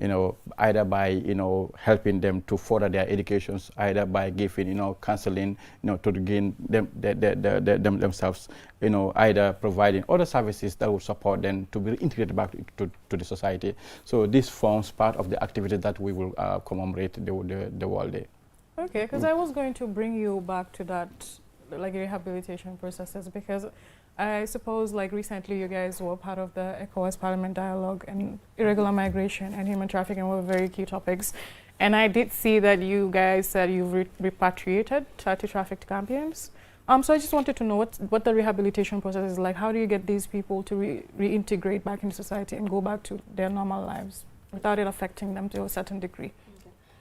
You know, either by, you know, helping them to further their educations, either by giving, you know, counseling, you know, to regain themselves, you know, either providing other services that will support them to be integrated back to the society. So this forms part of the activity that we will commemorate the World Day. Okay, because I was going to bring you back to that, like, rehabilitation processes, because I suppose, like, recently you guys were part of the ECOWAS Parliament Dialogue, and irregular migration and human trafficking were very key topics. And I did see that you guys said you've repatriated 30 trafficked Gambians. So I just wanted to know what the rehabilitation process is like. How do you get these people to reintegrate back into society and go back to their normal lives without it affecting them to a certain degree?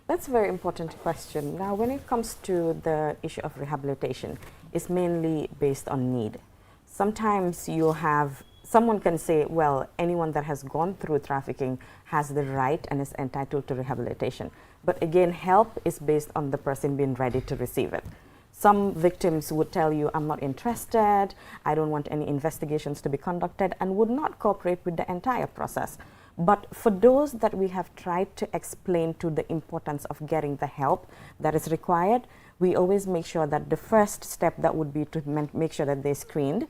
That's a very important question. Now, when it comes to the issue of rehabilitation, it's mainly based on need. Sometimes you have, someone can say, well, anyone that has gone through trafficking has the right and is entitled to rehabilitation. But again, help is based on the person being ready to receive it. Some victims would tell you, I'm not interested, I don't want any investigations to be conducted, and would not cooperate with the entire process. But for those that we have tried to explain to the importance of getting the help that is required, we always make sure that the first step that would be to make sure that they're screened.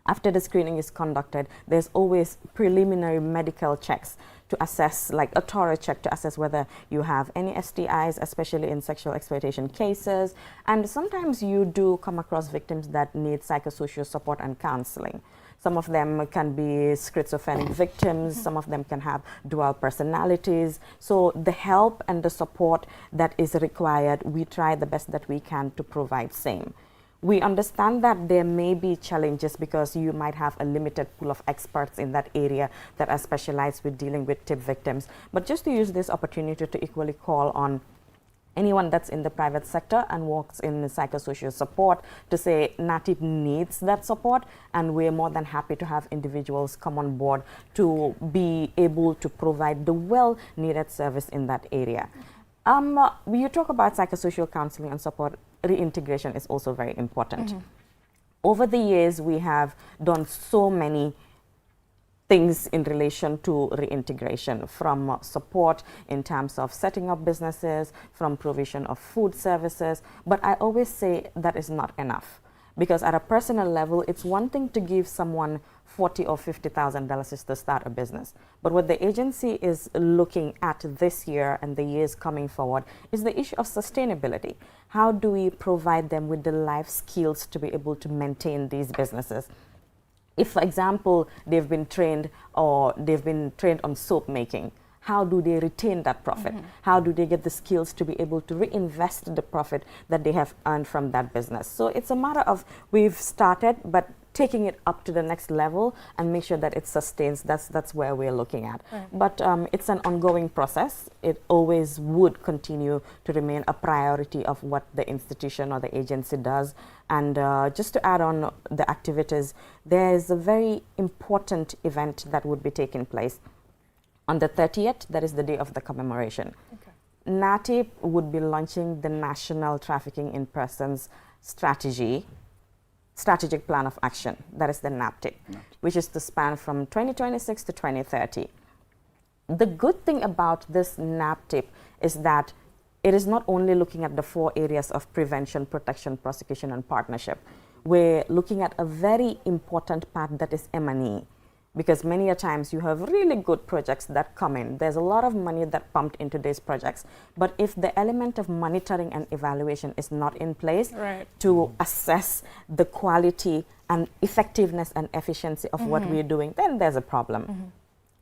After the screening is conducted, there's always preliminary medical checks to assess, like a thorough check to assess whether you have any STIs, especially in sexual exploitation cases. And sometimes you do come across victims that need psychosocial support and counseling. Some of them can be schizophrenic victims, some of them can have dual personalities. So the help and the support that is required, we try the best that we can to provide same. We understand that there may be challenges because you might have a limited pool of experts in that area that are specialized with dealing with TIP victims. But just to use this opportunity to equally call on anyone that's in the private sector and works in psychosocial support to say NATIP needs that support, and we're more than happy to have individuals come on board to be able to provide the well-needed service in that area. When you talk about psychosocial counseling and support, reintegration is also very important. Over the years, we have done so many things in relation to reintegration, from support in terms of setting up businesses, from provision of food services. But I always say that is not enough, because at a personal level, it's one thing to give someone $40,000 or $50,000 to start a business. But what the agency is looking at this year and the years coming forward is the issue of sustainability. How do we provide them with the life skills to be able to maintain these businesses? If, for example, they've been trained on soap making, how do they retain that profit? How do they get the skills to be able to reinvest the profit that they have earned from that business? So it's a matter of, we've started, but taking it up to the next level and make sure that it sustains. That's where we're looking at. But it's an ongoing process. It always would continue to remain a priority of what the institution or the agency does. And just to add on the activities, there's a very important event that would be taking place on the 30th. That is the day of the commemoration. NATIP would be launching the National Trafficking in Persons Strategic Plan of Action. That is the NAPTIP, which is to span from 2026 to 2030. The good thing about this NAPTIP is that it is not only looking at the 4 areas of prevention, protection, prosecution, and partnership. We're looking at a very important part that is M&E. Because many a times you have really good projects that come in. There's a lot of money that pumped into these projects. But if the element of monitoring and evaluation is not in place to assess the quality and effectiveness and efficiency of what we're doing, then there's a problem.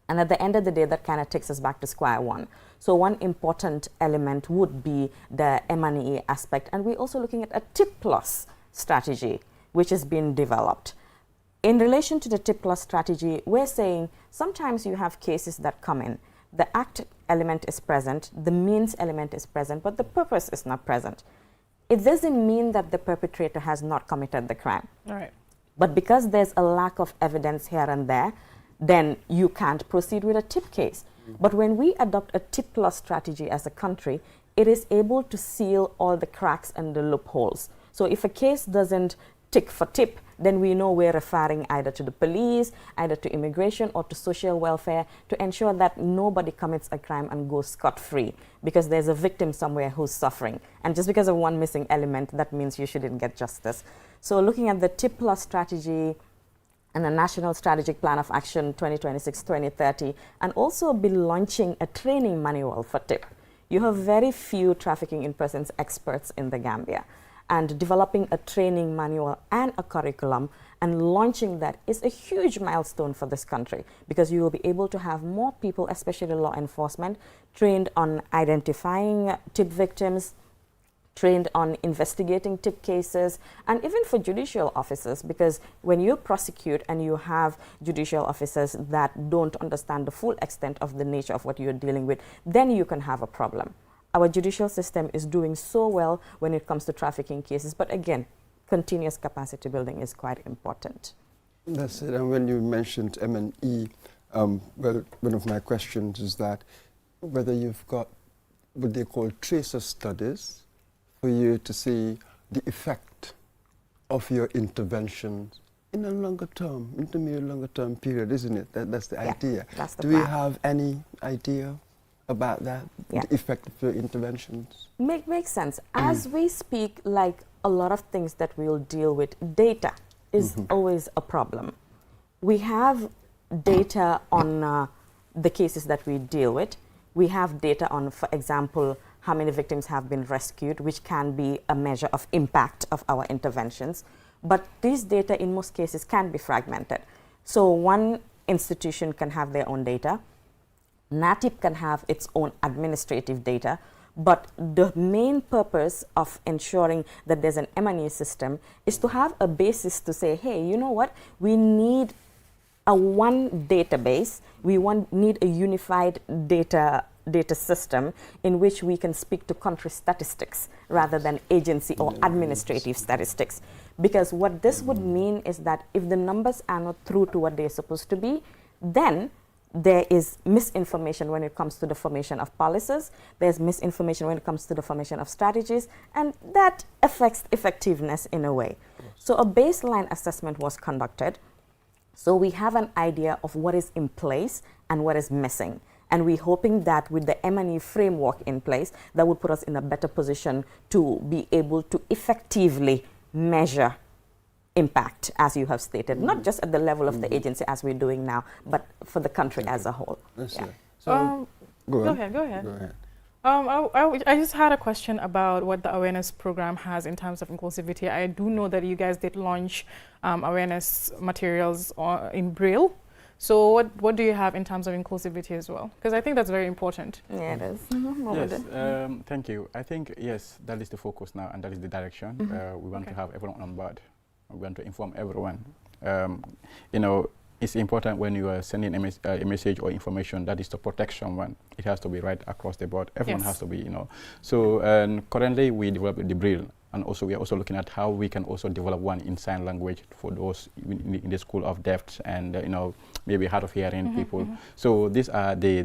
And at the end of the day, that kind of takes us back to square one. So one important element would be the M&E aspect. And we're also looking at a TIP Plus strategy, which is being developed. In relation to the TIP Plus strategy, we're saying sometimes you have cases that come in. The act element is present, the means element is present, but the purpose is not present. It doesn't mean that the perpetrator has not committed the crime. But because there's a lack of evidence here and there, then you can't proceed with a TIP case. But when we adopt a TIP Plus strategy as a country, it is able to seal all the cracks and the loopholes. So if a case doesn't tick for TIP, then we know we're referring either to the police, either to immigration or to social welfare to ensure that nobody commits a crime and goes scot-free, because there's a victim somewhere who's suffering. And just because of one missing element, that means you shouldn't get justice. So looking at the TIP Plus strategy and the National Strategic Plan of Action 2026-2030, and also be launching a training manual for TIP. You have very few trafficking in persons experts in the Gambia. And developing a training manual and a curriculum and launching that is a huge milestone for this country, because you will be able to have more people, especially law enforcement, trained on identifying TIP victims, trained on investigating TIP cases, and even for judicial officers, because when you prosecute and you have judicial officers that don't understand the full extent of the nature of what you're dealing with, then you can have a problem. Our judicial system is doing so well when it comes to trafficking cases, but again, continuous capacity building is quite important. That's it. And when you mentioned M&E, well, one of my questions is that whether you've got what they call tracer studies for you to see the effect of your interventions in a longer term, intermediate longer term period, isn't it? That's the Yeah, idea. that's the Do we plan. have any idea about that, Yeah. the effect of the interventions? Makes sense. As we speak, like a lot of things that we'll deal with, data is always a problem. We have data on the cases that we deal with. We have data on, for example, how many victims have been rescued, which can be a measure of impact of our interventions. But these data, in most cases, can be fragmented. So one institution can have their own data. NATIP can have its own administrative data. But the main purpose of ensuring that there's an M&E system is to have a basis to say, hey, you know what? We need a one database. We need a unified data system in which we can speak to country statistics rather than agency or administrative statistics. Because what this would mean is that if the numbers are not true to what they're supposed to be, then there is misinformation when it comes to the formation of policies, there's misinformation when it comes to the formation of strategies, and that affects effectiveness in a way. So a baseline assessment was conducted. So we have an idea of what is in place and what is missing. And we're hoping that with the M&E framework in place, that would put us in a better position to be able to effectively measure impact, as you have stated, not just at the level of the agency as we're doing now, but for the country as a whole. Yeah. So go ahead. Go ahead. I just had a question about what the awareness program has in terms of inclusivity. I do know that you guys did launch awareness materials in Braille. So what do you have in terms of inclusivity as well? Because I think that's very important. Yeah, it is. Yes, thank you. I think, yes, that is the focus now and that is the direction. We want to have everyone on board. We want to inform everyone. You know, it's important when you are sending a message or information that is to protect someone. It has to be right across the board. Everyone has to be, you know. So currently we develop the Braille, and also we are also looking at how we can also develop one in sign language for those in the school of deaf and you know, maybe hard of hearing people. So these are the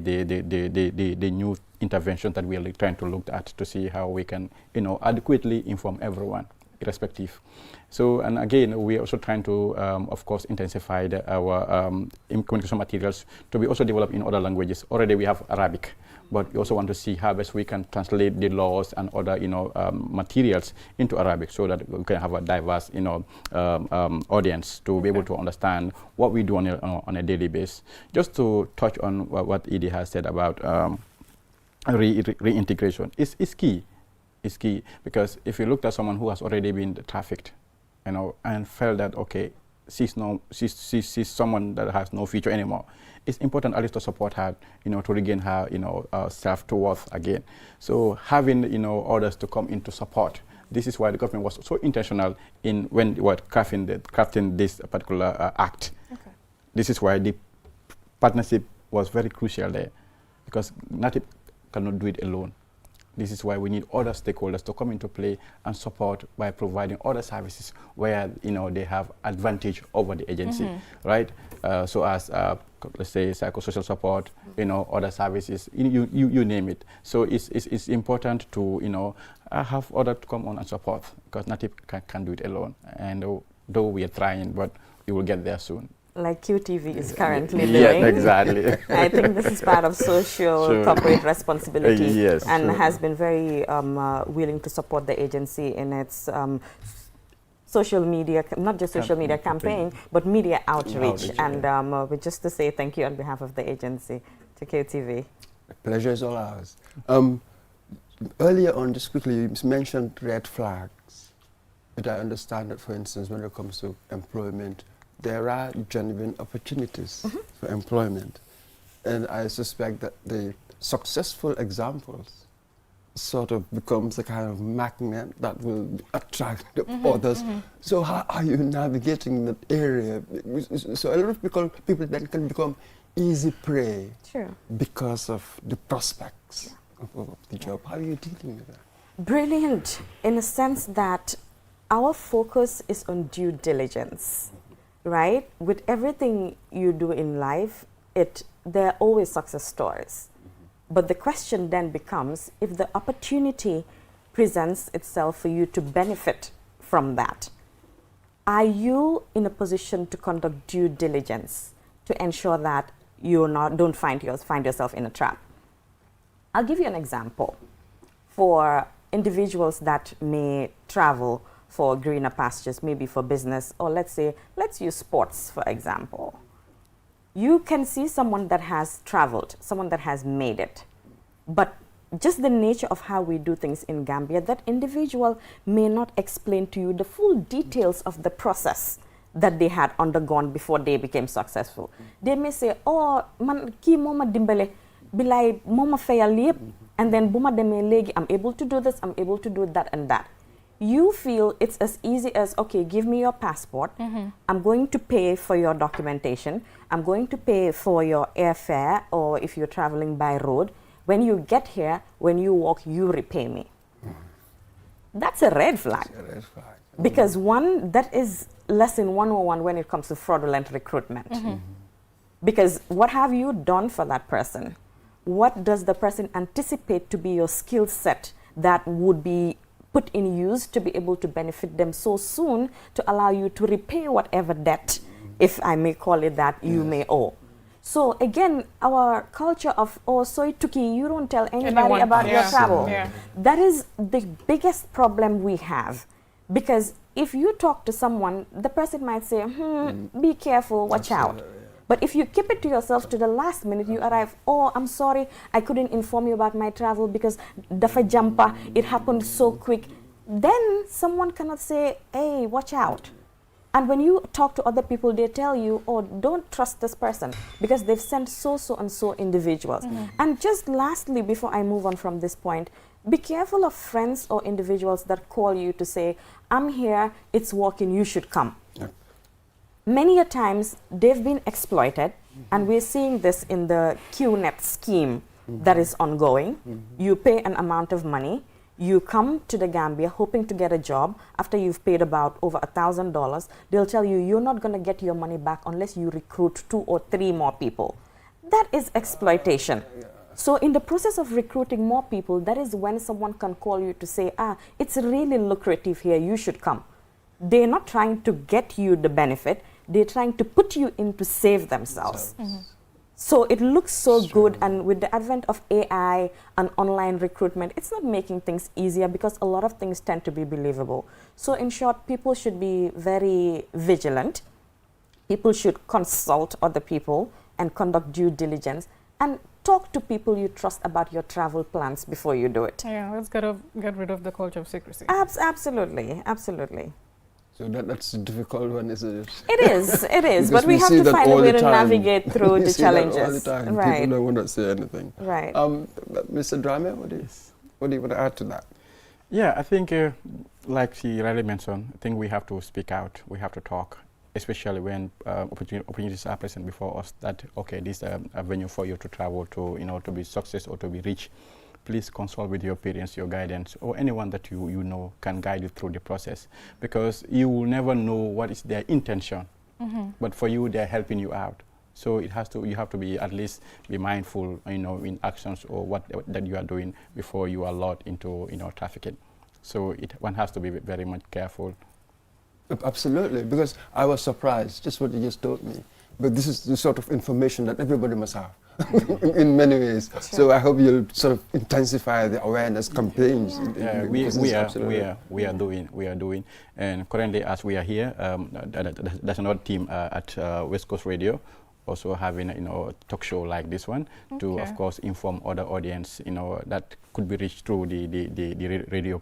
new interventions that we are trying to look at to see how we can, you know, adequately inform everyone, irrespective. So, and again, we are also trying to, of course, intensify our communication materials to be also developed in other languages. Already we have Arabic, but we also want to see how best we can translate the laws and other, you know, materials into Arabic so that we can have a diverse, you know, audience to be able to understand what we do on a daily basis. Just to touch on what Edie has said about reintegration, is key. Is key because if you looked at someone who has already been trafficked, you know, and felt that okay, she's someone that has no future anymore, it's important at least to support her, you know, to regain her, you know, self-worth again. So having, you know, others to come into support. This is why the government was so intentional in crafting this particular act. Okay. This is why the partnership was very crucial there, because NATIP cannot do it alone. This is why we need other stakeholders to come into play and support by providing other services where, you know, they have advantage over the agency, right? So as let's say psychosocial support, you know, other services, you name it. So it's important to, you know, have others to come on and support, because NATIP can't do it alone. And though we are trying, but we will get there soon. Like QTV is currently doing. Yes, exactly. I think this is part of social corporate responsibility, yes, and has been very willing to support the agency in its social media, not just social media campaign, but media outreach. And just to say thank you on behalf of the agency to QTV. The pleasure is all ours. Earlier on, just quickly, you mentioned red flags. But I understand that, for instance, when it comes to employment, there are genuine opportunities for employment. And I suspect that the successful examples sort of becomes a kind of magnet that will attract the others. So how are you navigating that area? So a lot of people then can become easy prey because of the prospects of the job. How are you dealing with that? Brilliant, in a sense that our focus is on due diligence. Right? With everything you do in life, there are always success stories. But the question then becomes, if the opportunity presents itself for you to benefit from that, are you in a position to conduct due diligence to ensure that you don't find yourself in a trap? I'll give you an example. For individuals that may travel for greener pastures, maybe for business, or let's use sports, for example. You can see someone that has traveled, someone that has made it, but just the nature of how we do things in Gambia, that individual may not explain to you the full details of the process that they had undergone before they became successful. They may say, oh, man, ki moma dimbele, bilay moma fayal yep, and then buma deme legi, I'm able to do this, I'm able to do that and that. You feel it's as easy as, okay, give me your passport, I'm going to pay for your documentation, I'm going to pay for your airfare, or if you're traveling by road, when you get here, when you walk, you repay me. That's a red flag. It's a red flag. Because one, that is lesson 101 when it comes to fraudulent recruitment. Because what have you done for that person? What does the person anticipate to be your skill set that would be put in use to be able to benefit them so soon to allow you to repay whatever debt, if I may call it that, you may owe? So again, our culture of, oh, soy tuki, you don't tell anybody about your travel. That is the biggest problem we have. Because if you talk to someone, the person might say, be careful, watch out. But if you keep it to yourself to the last minute, you arrive, oh, I'm sorry, I couldn't inform you about my travel because dafa jampa, it happened so quick. Then someone cannot say, hey, watch out. And when you talk to other people, they tell you, oh, don't trust this person because they've sent so and so individuals. And just lastly, before I move on from this point, be careful of friends or individuals that call you to say, I'm here, it's working, you should come. Many a times they've been exploited, and we're seeing this in the QNet scheme that is ongoing. You pay an amount of money, you come to the Gambia hoping to get a job. After you've paid about over $1,000, they'll tell you you're not going to get your money back unless you recruit 2 or 3 more people. That is exploitation. So in the process of recruiting more people, that is when someone can call you to say, it's really lucrative here, you should come. They're not trying to get you the benefit, they're trying to put you in to save themselves. So it looks so good, and with the advent of AI and online recruitment, it's not making things easier because a lot of things tend to be believable. So in short, people should be very vigilant. People should consult other people and conduct due diligence and talk to people you trust about your travel plans before you do it. Yeah, let's get rid of the culture of secrecy. Absolutely, absolutely. So that's a difficult one, isn't it? It is, but we have to find a way to navigate through the challenges. All the time. Right. People don't want to say anything. Right. Mr. Drame, what do you want to add to that? Yeah, I think, like she rightly mentioned, I think we have to speak out, we have to talk, especially when opportunities are present before us that, okay, this is a venue for you to travel to, to be success or to be rich. Please consult with your parents, your guidance, or anyone that you know can guide you through the process, because you will never know what is their intention. But for you, they're helping you out. So you have to be at least be mindful, in actions or what that you are doing before you are lured into, trafficking. So one has to be very much careful. Absolutely, because I was surprised, just what you just told me. But this is the sort of information that everybody must have in many ways. Sure. So I hope you'll sort of intensify the awareness campaigns. Yeah, we are doing, and currently as we are here, there's another team at West Coast Radio, also having a talk show like this one to, of course, inform other audience that could be reached through the radio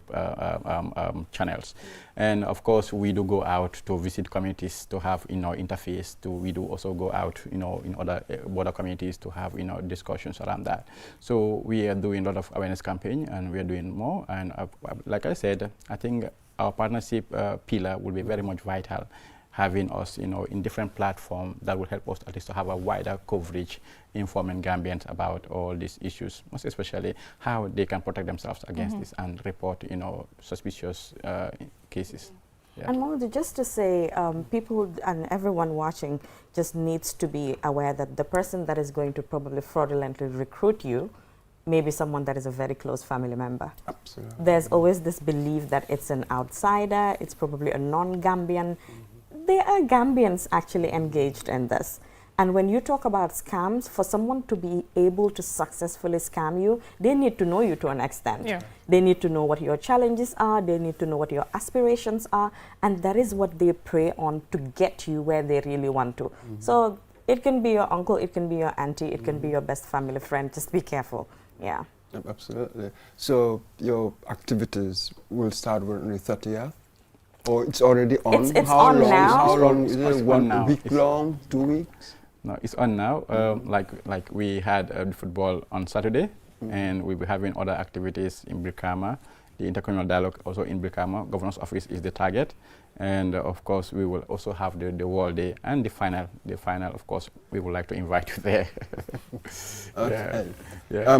channels. And of course, we do go out to visit communities to have interface. We do also go out in other border communities to have discussions around that. So we are doing a lot of awareness campaign, and we are doing more. And like I said, I think our partnership pillar will be very much vital, having us, in different platforms that will help us at least to have a wider coverage, informing Gambians about all these issues, most especially how they can protect themselves against this and report, suspicious cases. Yeah. And Mamadou, just to say, people and everyone watching just needs to be aware that the person that is going to probably fraudulently recruit you may be someone that is a very close family member. Absolutely. There's always this belief that it's an outsider, it's probably a non-Gambian. there are Gambians actually engaged in this. And when you talk about scams, for someone to be able to successfully scam you, they need to know you to an extent. Yeah. They need to know what your challenges are, they need to know what your aspirations are, and that is what they prey on to get you where they really want to. So it can be your uncle, it can be your auntie, it can be your best family friend. Just be careful. Yeah. Absolutely. So your activities will start on the 30th? Or it's already on? It's on now. How long is It's it? on 1 now. week It's long? 2 weeks? No, it's on now. Like we had the football on Saturday, and we'll be having other activities in Brikama. The intercommunal dialogue also in Brikama. Governor's office is the target, and of course we will also have the World Day and the final. The final, of course, we would like to invite you there. Okay. Yeah.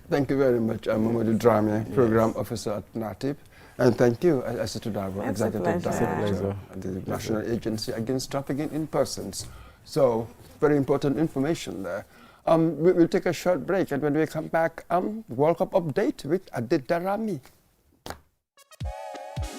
Thank you very much, Mamadou Dramé, Program Officer at NATIP. And thank you, Aissatou Darboe, It's a Executive pleasure. Director at the National Agency Against Trafficking in Persons. So, very important information there. We'll take a short break, and when we come back, World Cup update with Adit Darami.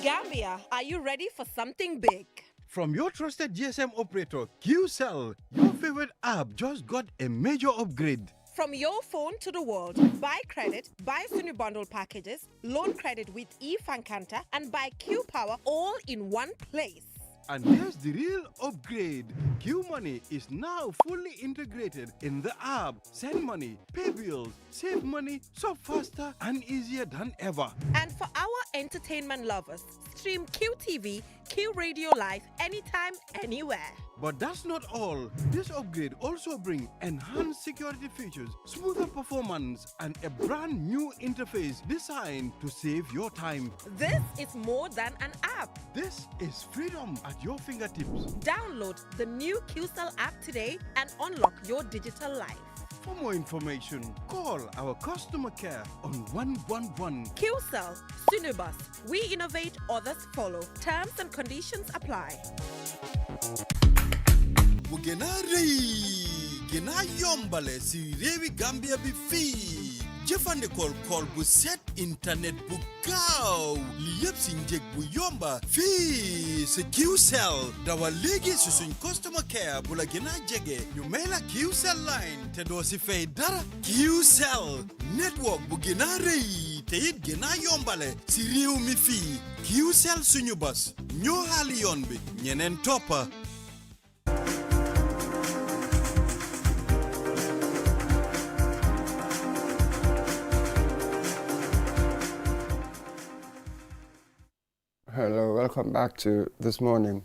Gambia, are you ready for something big? From your trusted GSM operator, QCell, your favorite app just got a major upgrade. From your phone to the world, buy credit, buy Sunu bundle packages, loan credit with eFankanta, and buy Q Power all in one place. And here's the real upgrade. Q Money is now fully integrated in the app. Send money, pay bills, save money, so faster and easier than ever. And for our entertainment lovers, stream QTV, Q Radio Live anytime, anywhere. But that's not all. This upgrade also brings enhanced security features, smoother performance, and a brand new interface designed to save your time. This is more than an app. This is freedom at your fingertips. Download the new QCell app today and unlock your digital life. For more information, call our customer care on 111. QCell, Sunubus. We innovate, others follow. Terms and conditions apply. Bugena rëy gëna yombale si réewi Gambia bi fii jëfandikool kool bu set internet bu gaaw li yëpp si njëg bu yomba fii si QCell dawal léegi si suñ customer care bu la gëna jege ñu may la QCell line te doo si fay dara QCell network bu gëna rëy te it gëna yombale si réew mi fii QCell suñu bas ñoo xaali yoon bi ñeneen toppa. Hello, welcome back to This Morning.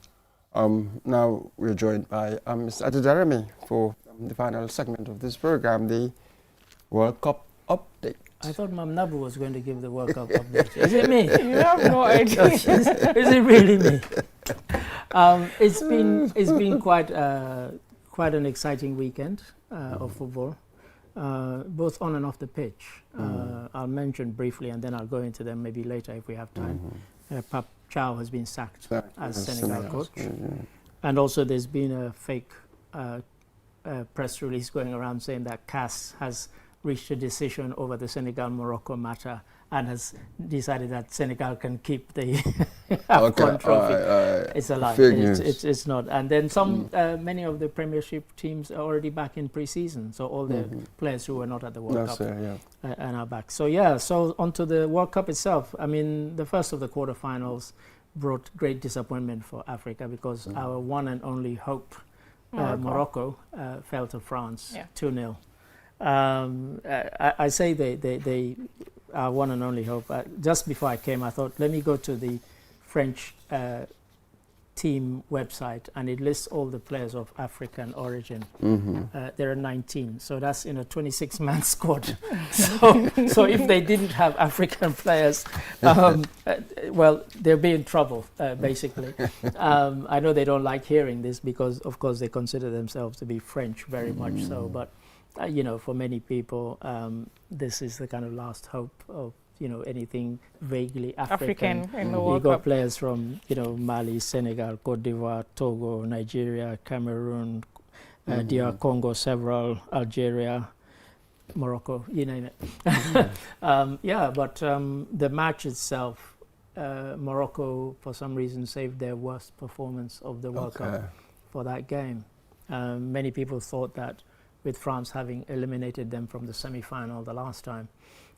Now we're joined by Mr. Adit Darami for the final segment of this program, the World Cup update. I thought Mam Nabu was going to give the World Cup update. Is it me? You have no idea. Is it really me? It's been quite an exciting weekend of football, both on and off the pitch. I'll mention briefly, and then I'll go into them maybe later if we have time. Pap Chow has been sacked as Senegal coach, and also there's been a fake press release going around saying that CAS has reached a decision over the Senegal-Morocco matter and has decided that Senegal can keep the AFCON trophy. It's a lie. It's not. And then many of the Premiership teams are already back in pre-season, so all the players who were not at the World Cup are now back. So onto the World Cup itself. I mean, the first of the quarterfinals brought great disappointment for Africa because our one and only hope, Morocco, fell to France 2-0. I say they are one and only hope. Just before I came, I thought, let me go to the French team website, and it lists all the players of African origin. There are 19, so that's in a 26-man squad. So if they didn't have African players, well, they'll be in trouble, basically. I know they don't like hearing this because, of course, they consider themselves to be French, very much so, but for many people, this is the kind of last hope of, anything vaguely African in the World Cup. You got Cup. players from, Mali, Senegal, Cote d'Ivoire, Togo, Nigeria, Cameroon, DR Congo, several, Algeria, Morocco, you name it. But the match itself Morocco, for some reason, saved their worst performance of the World Cup for that game. Many people thought that with France having eliminated them from the semi-final the last time,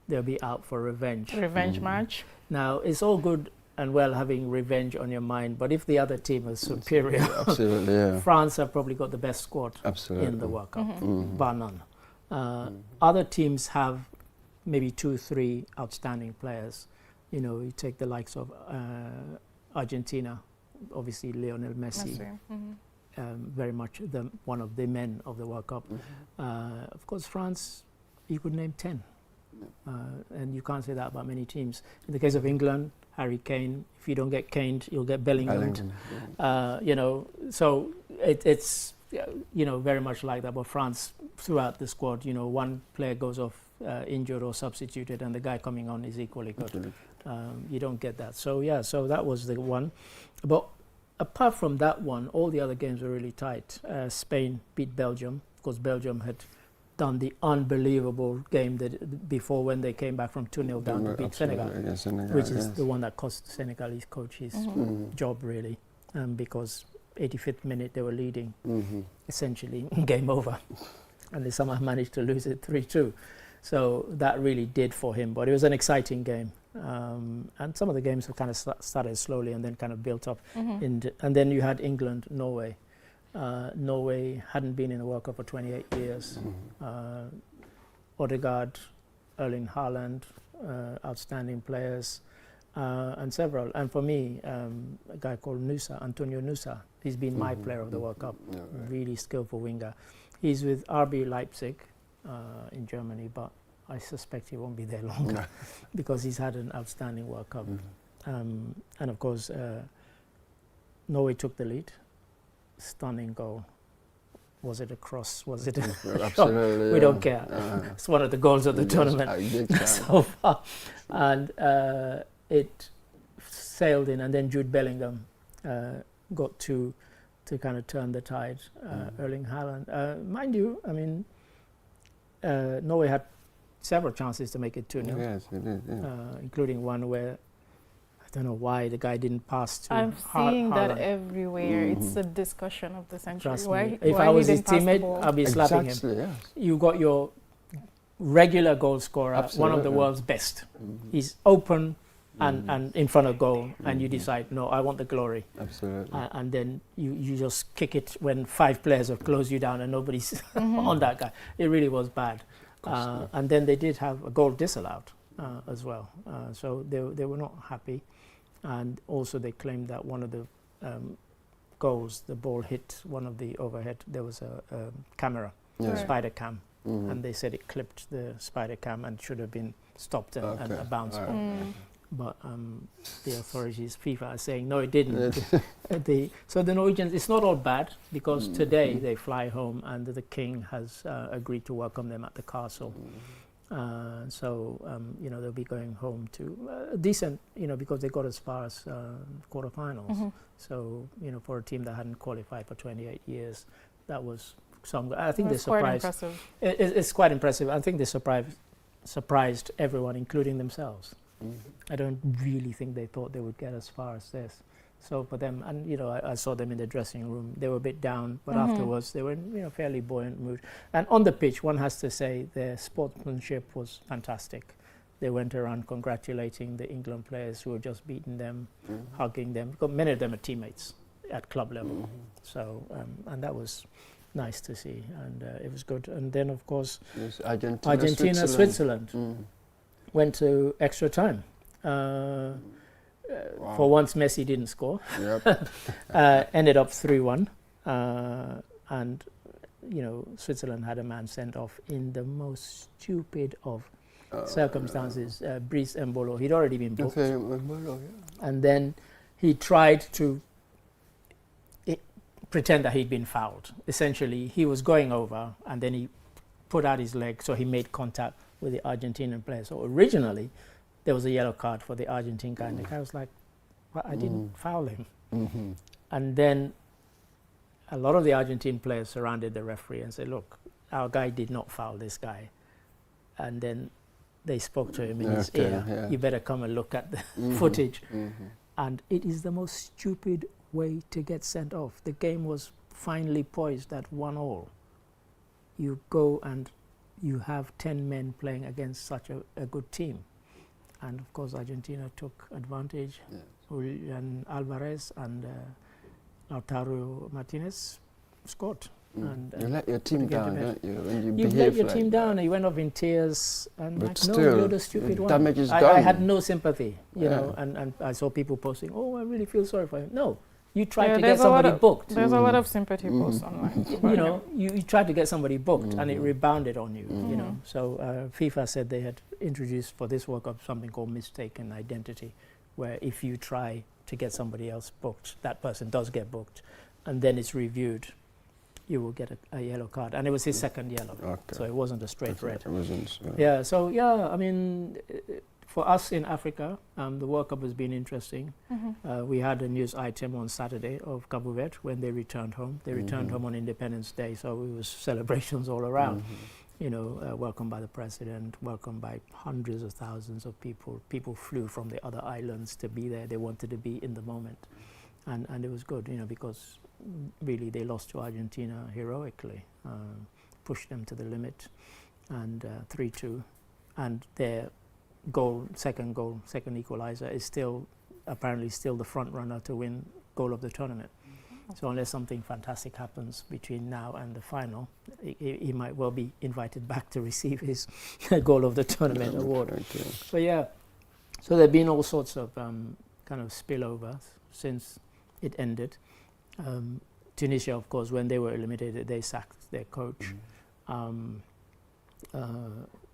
they'll be out for revenge. Revenge match. Now, it's all good and well having revenge on your mind, but if the other team is superior, Absolutely, yeah. France have probably got the best squad in the World Cup, bar none. Other teams have maybe 2-3 outstanding players. You know, you take the likes of Argentina, obviously Lionel Messi. Very much one of the men of the World Cup. Of course, France, you could name 10. And you can't say that about many teams. In the case of England, Harry Kane, if you don't get caned, you'll get Bellingham. You know, so it's, you know, very much like that. But France, throughout the squad, you know, one player goes off injured or substituted and the guy coming on is equally good. You don't get that. So, yeah, so that was the one. But apart from that one, all the other games were really tight. Spain beat Belgium. Of course, Belgium had done the unbelievable game that before when they came back from 2-0 down to beat Senegal, which is the one that cost the Senegalese coach his job, really, because 85th minute they were leading, essentially game over, and they somehow managed to lose it 3-2. So that really did for him, but it was an exciting game. And some of the games have kind of started slowly and then kind of built up. And then you had England, Norway. Norway hadn't been in the World Cup for 28 years. Odegaard, Erling Haaland, outstanding players, and several. And for me, a guy called Nusa, Antonio Nusa, he's been my player of the World Cup. Really skillful winger. He's with RB Leipzig in Germany, but I suspect he won't be there long because he's had an outstanding World Cup. And of course, Norway took the lead. Stunning goal. Was it a cross? Was it a shot? We don't care. It's one of the goals of the tournament so far. And it sailed in, and then Jude Bellingham got to kind of turn the tide. Erling Haaland. Mind you, I mean, Norway had several chances to make it 2-0. Yes, it did, including one where I don't know why the guy didn't pass to I'm seeing that everywhere. It's a discussion of the century. Trust me. If I was his teammate, I'd be slapping him. Yes. You got your regular goal scorer, one of the world's best. He's open and in front of goal, and you decide, no, I want the glory. Absolutely. And then you just kick it when 5 players have closed you down and nobody's on that guy. It really was bad. And then they did have a goal disallowed as well. So they were not happy. And also they claimed that one of the goals, the ball hit one of the overhead. There was a camera, spider cam, and they said it clipped the spider cam and should have been stopped and a bounce ball. But the authorities, FIFA, are saying no, it didn't. So the Norwegians, it's not all bad because today they fly home and the king has agreed to welcome them at the castle. So you know, they'll be going home to decent, you know, because they got as far as quarterfinals. So you know, for a team that hadn't qualified for 28 years, that was some. I think they surprised. Quite impressive. It's quite impressive. I think they surprised everyone, including themselves. I don't really think they thought they would get as far as this. So for them, and you know, I saw them in the dressing room. They were a bit down, but afterwards they were in, you know, fairly buoyant mood. And on the pitch, one has to say their sportsmanship was fantastic. They went around congratulating the England players who had just beaten them, hugging them, because many of them are teammates at club level. So and that was nice to see, and it was good. And then of course, Argentina, Switzerland. Went to extra time. For once, Messi didn't score. Ended up 3-1. And, you know, Switzerland had a man sent off in the most stupid of circumstances. Brice Mbolo, he'd already been booked. And then he tried to pretend that he'd been fouled. Essentially, he was going over, and then he put out his leg, so he made contact with the Argentinian player. So originally there was a yellow card for the Argentine guy, and the guy was like, well, I didn't foul him. And then a lot of the Argentine players surrounded the referee and said, look, our guy did not foul this guy. And then they spoke to him in his ear, you better come and look at the footage. And it is the most stupid way to get sent off. The game was finally poised at 1-1. You go and you have 10 men playing against such a good team. And of course Argentina took advantage. Julian Alvarez and Lautaro Martinez scored. And, you let your team down, don't you? When you let your team down, and you went off in tears. And but like, still, no, you're the stupid one. Damage is done. I had no sympathy, you know, and I saw people posting, "Oh, I really feel sorry for him." No, you tried to get somebody booked. There's a lot of sympathy posts online. You know, you tried to get somebody booked, and it rebounded on you. You know, so FIFA said they had introduced for this World Cup something called mistaken identity, where if you try to get somebody else booked, that person does get booked, and then it's reviewed, you will get a yellow card. And it was his second yellow, so it wasn't a straight red. It wasn't. Yeah, so yeah, I mean, for us in Africa, the World Cup has been interesting. We had a news item on Saturday of Cabo Verde when they returned home. They returned home on Independence Day, so it was celebrations all around. You know, welcomed by the president, welcomed by hundreds of thousands of people. People flew from the other islands to be there. They wanted to be in the moment. And it was good, you know, because really they lost to Argentina heroically, pushed them to the limit, and 3-2. And their second equalizer is still, apparently still the front runner to win goal of the tournament. So unless something fantastic happens between now and the final, he might well be invited back to receive his goal of the tournament award. So yeah, so there have been all sorts of kind of spillovers since it ended. Tunisia, of course, when they were eliminated, they sacked their coach. And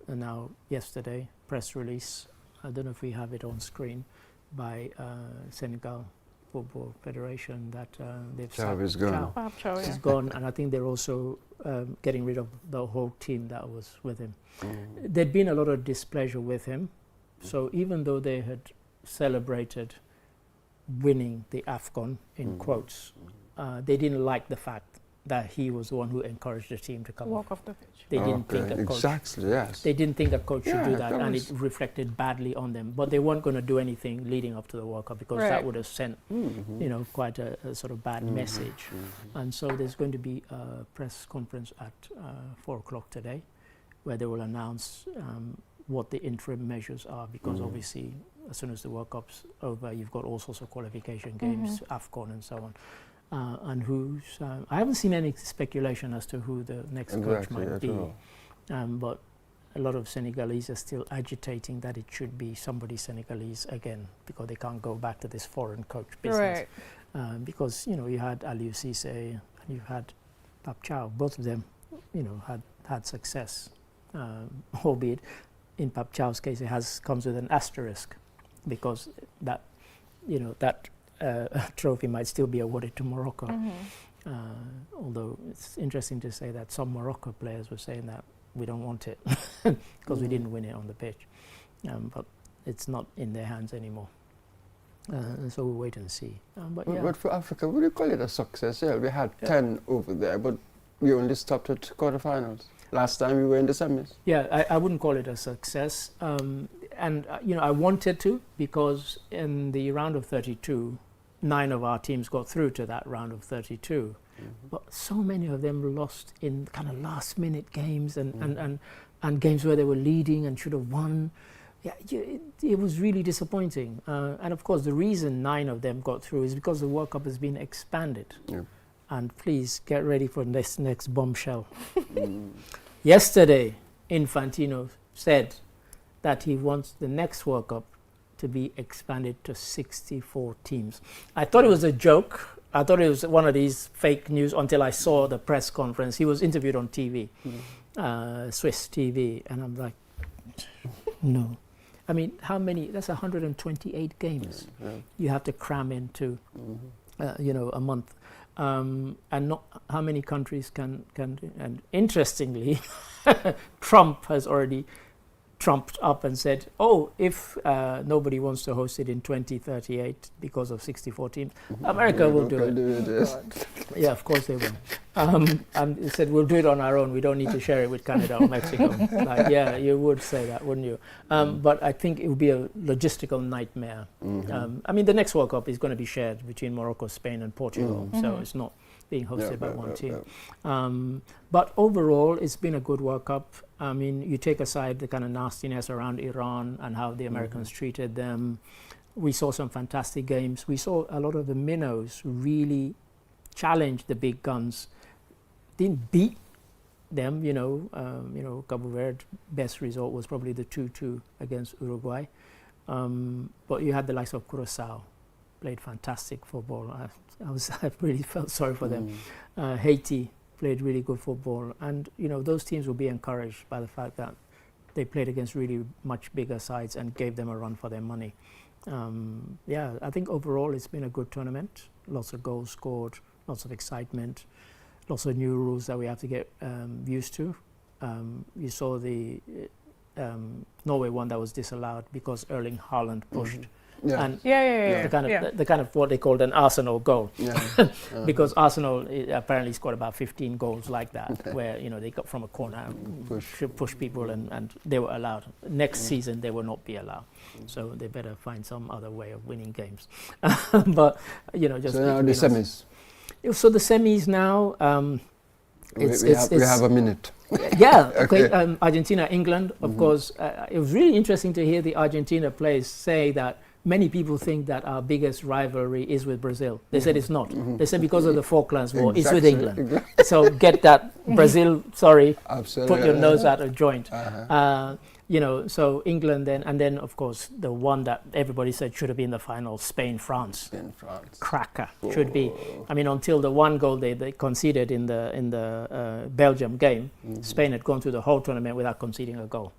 now yesterday, press release, I don't know if we have it on screen, by Senegal Football Federation that they've sacked Chow. He's gone, and I think they're also getting rid of the whole team that was with him. There'd been a lot of displeasure with him, so even though they had celebrated winning the AFCON, in quotes, they didn't like the fact that he was the one who encouraged the team to come walk off the pitch. They didn't think a coach, they didn't think a coach should do that, and it reflected badly on them. But they weren't going to do anything leading up to the World Cup because that would have sent, you know, quite a sort of bad message. And so there's going to be a press conference at 4 o'clock today, where they will announce what the interim measures are, because obviously as soon as the World Cup's over, you've got all sorts of qualification games, AFCON and so on. And who's, I haven't seen any speculation as to who the next coach might be, but a lot of Senegalese are still agitating that it should be somebody Senegalese again, because they can't go back to this foreign coach business. Because, you know, you had Aliou Cisse and you had Pape Thiaw, both of them, you know, had success, albeit in Pape Thiaw's case it comes with an asterisk, because that, you know, that trophy might still be awarded to Morocco. Although it's interesting to say that some Morocco players were saying that we don't want it because we didn't win it on the pitch. But it's not in their hands anymore. So we'll wait and see. But for Africa, would you call it a success? Yeah, we had 10 over there, but we only stopped at quarterfinals. Last time we were in the semis. Yeah, I wouldn't call it a success. And you know, I wanted to, because in the round of 32, 9 of our teams got through to that round of 32. But so many of them lost in kind of last-minute games and games where they were leading and should have won. Yeah, it was really disappointing. And of course, the reason 9 of them got through is because the World Cup has been expanded. And please get ready for this next bombshell. Yesterday, Infantino said that he wants the next World Cup to be expanded to 64 teams. I thought it was a joke. I thought it was one of these fake news until I saw the press conference. He was interviewed on TV, Swiss TV, and I'm like, no. I mean, how many? That's 128 games you have to cram into, you know, a month. And not how many countries can and interestingly, Trump has already trumped up and said, oh, if nobody wants to host it in 2038 because of 64 teams, America will do it. Yeah, of course they will. And he said, we'll do it on our own. We don't need to share it with Canada or Mexico. Like, yeah, you would say that, wouldn't you? But I think it would be a logistical nightmare. I mean, the next World Cup is going to be shared between Morocco, Spain and Portugal. So it's not being hosted by one team. But overall, it's been a good World Cup. I mean, you take aside the kind of nastiness around Iran and how the Americans treated them. We saw some fantastic games. We saw a lot of the minnows really challenge the big guns. Didn't beat them, you know, Cabo Verde best result was probably the 2-2 against Uruguay. But you had the likes of Curacao, played fantastic football. I really felt sorry for them. Haiti played really good football, and you know, those teams will be encouraged by the fact that they played against really much bigger sides and gave them a run for their money. Yeah, I think overall it's been a good tournament. Lots of goals scored, lots of excitement, lots of new rules that we have to get used to. You saw the Norway one that was disallowed because Erling Haaland pushed. And the kind of what they called an Arsenal goal, because Arsenal apparently scored about 15 goals like that, where you know they got from a corner, push people, and they were allowed. Next season they will not be allowed, so they better find some other way of winning games. But you know, just so now the semis. So the semis now. We have a minute. Yeah, okay. Argentina, England, of course. It was really interesting to hear the Argentina players say that many people think that our biggest rivalry is with Brazil. They said it's not. They said because of the Falklands War, it's with England. So get that, Brazil, sorry, put your nose out of joint. You know, so England then, and then of course the one that everybody said should have been the final, Spain, France. Cracker, should be. I mean, until the one goal they conceded in the Belgium game, Spain had gone through the whole tournament without conceding a goal.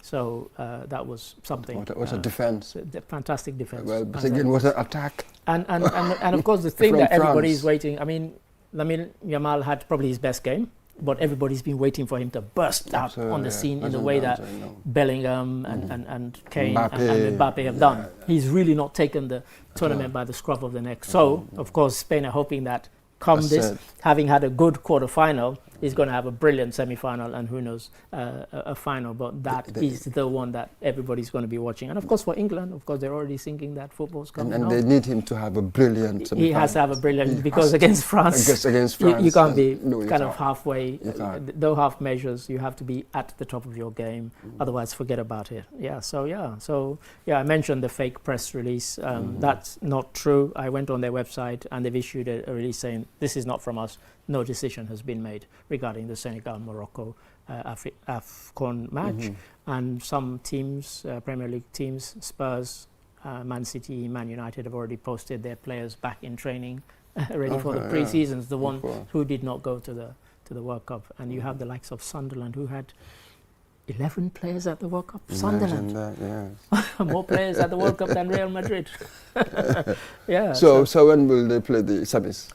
So that was something. What a defense! Fantastic defense. Well, but again, was an attack. And of course the thing that everybody is waiting. I mean, Lamine Yamal had probably his best game, but everybody's been waiting for him to burst out on the scene in the way that Bellingham and Kane and Mbappe have done. He's really not taken the tournament by the scruff of the neck. So of course Spain are hoping that having had a good quarter-final, is going to have a brilliant semi-final and who knows a final, but that is the one that everybody's going to be watching. And of course for England, of course they're already thinking that football's coming and they need him to have a brilliant semi-final. He has to have a brilliant, because against France, you can't be kind of halfway, no half measures. You have to be at the top of your game, otherwise forget about it. So I mentioned the fake press release. That's not true. I went on their website and they've issued a release saying this is not from us. No decision has been made regarding the Senegal-Morocco AFCON match. And some teams, Premier League teams, Spurs, Man City, Man United, have already posted their players back in training, ready for the pre-seasons, the one who did not go to the World Cup. And you have the likes of Sunderland, who had 11 players at the World Cup. Sunderland. More players at the World Cup than Real Madrid. So when will they play the semis?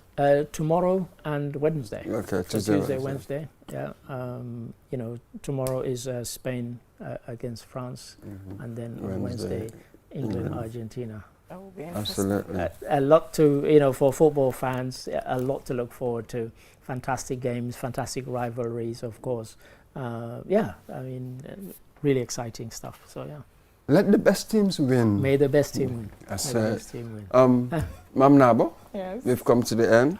Tomorrow and Wednesday. Okay, Tuesday, Wednesday. Yeah. You know, tomorrow is Spain against France, and then on Wednesday, England, Argentina. That will be interesting. Absolutely. A lot to, you know, for football fans, a lot to look forward to. Fantastic games, fantastic rivalries, of course. I mean, really exciting stuff. So yeah. Let the best teams win. May the best team win. Mam Nabo, yes. We've come to the end.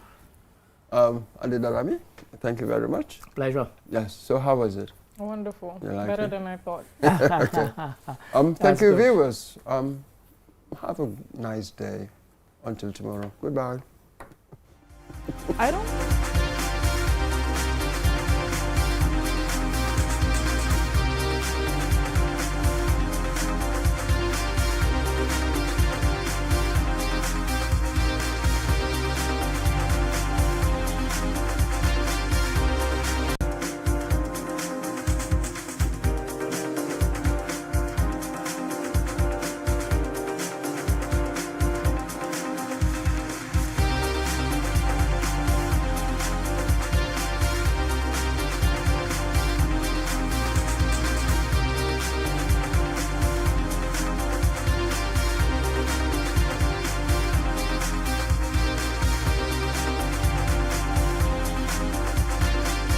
Adedarami, thank you very much. Pleasure. Yes. So how was it? Wonderful. Better than I thought. Thank you, viewers. Have a nice day. Until tomorrow. Goodbye. I don't.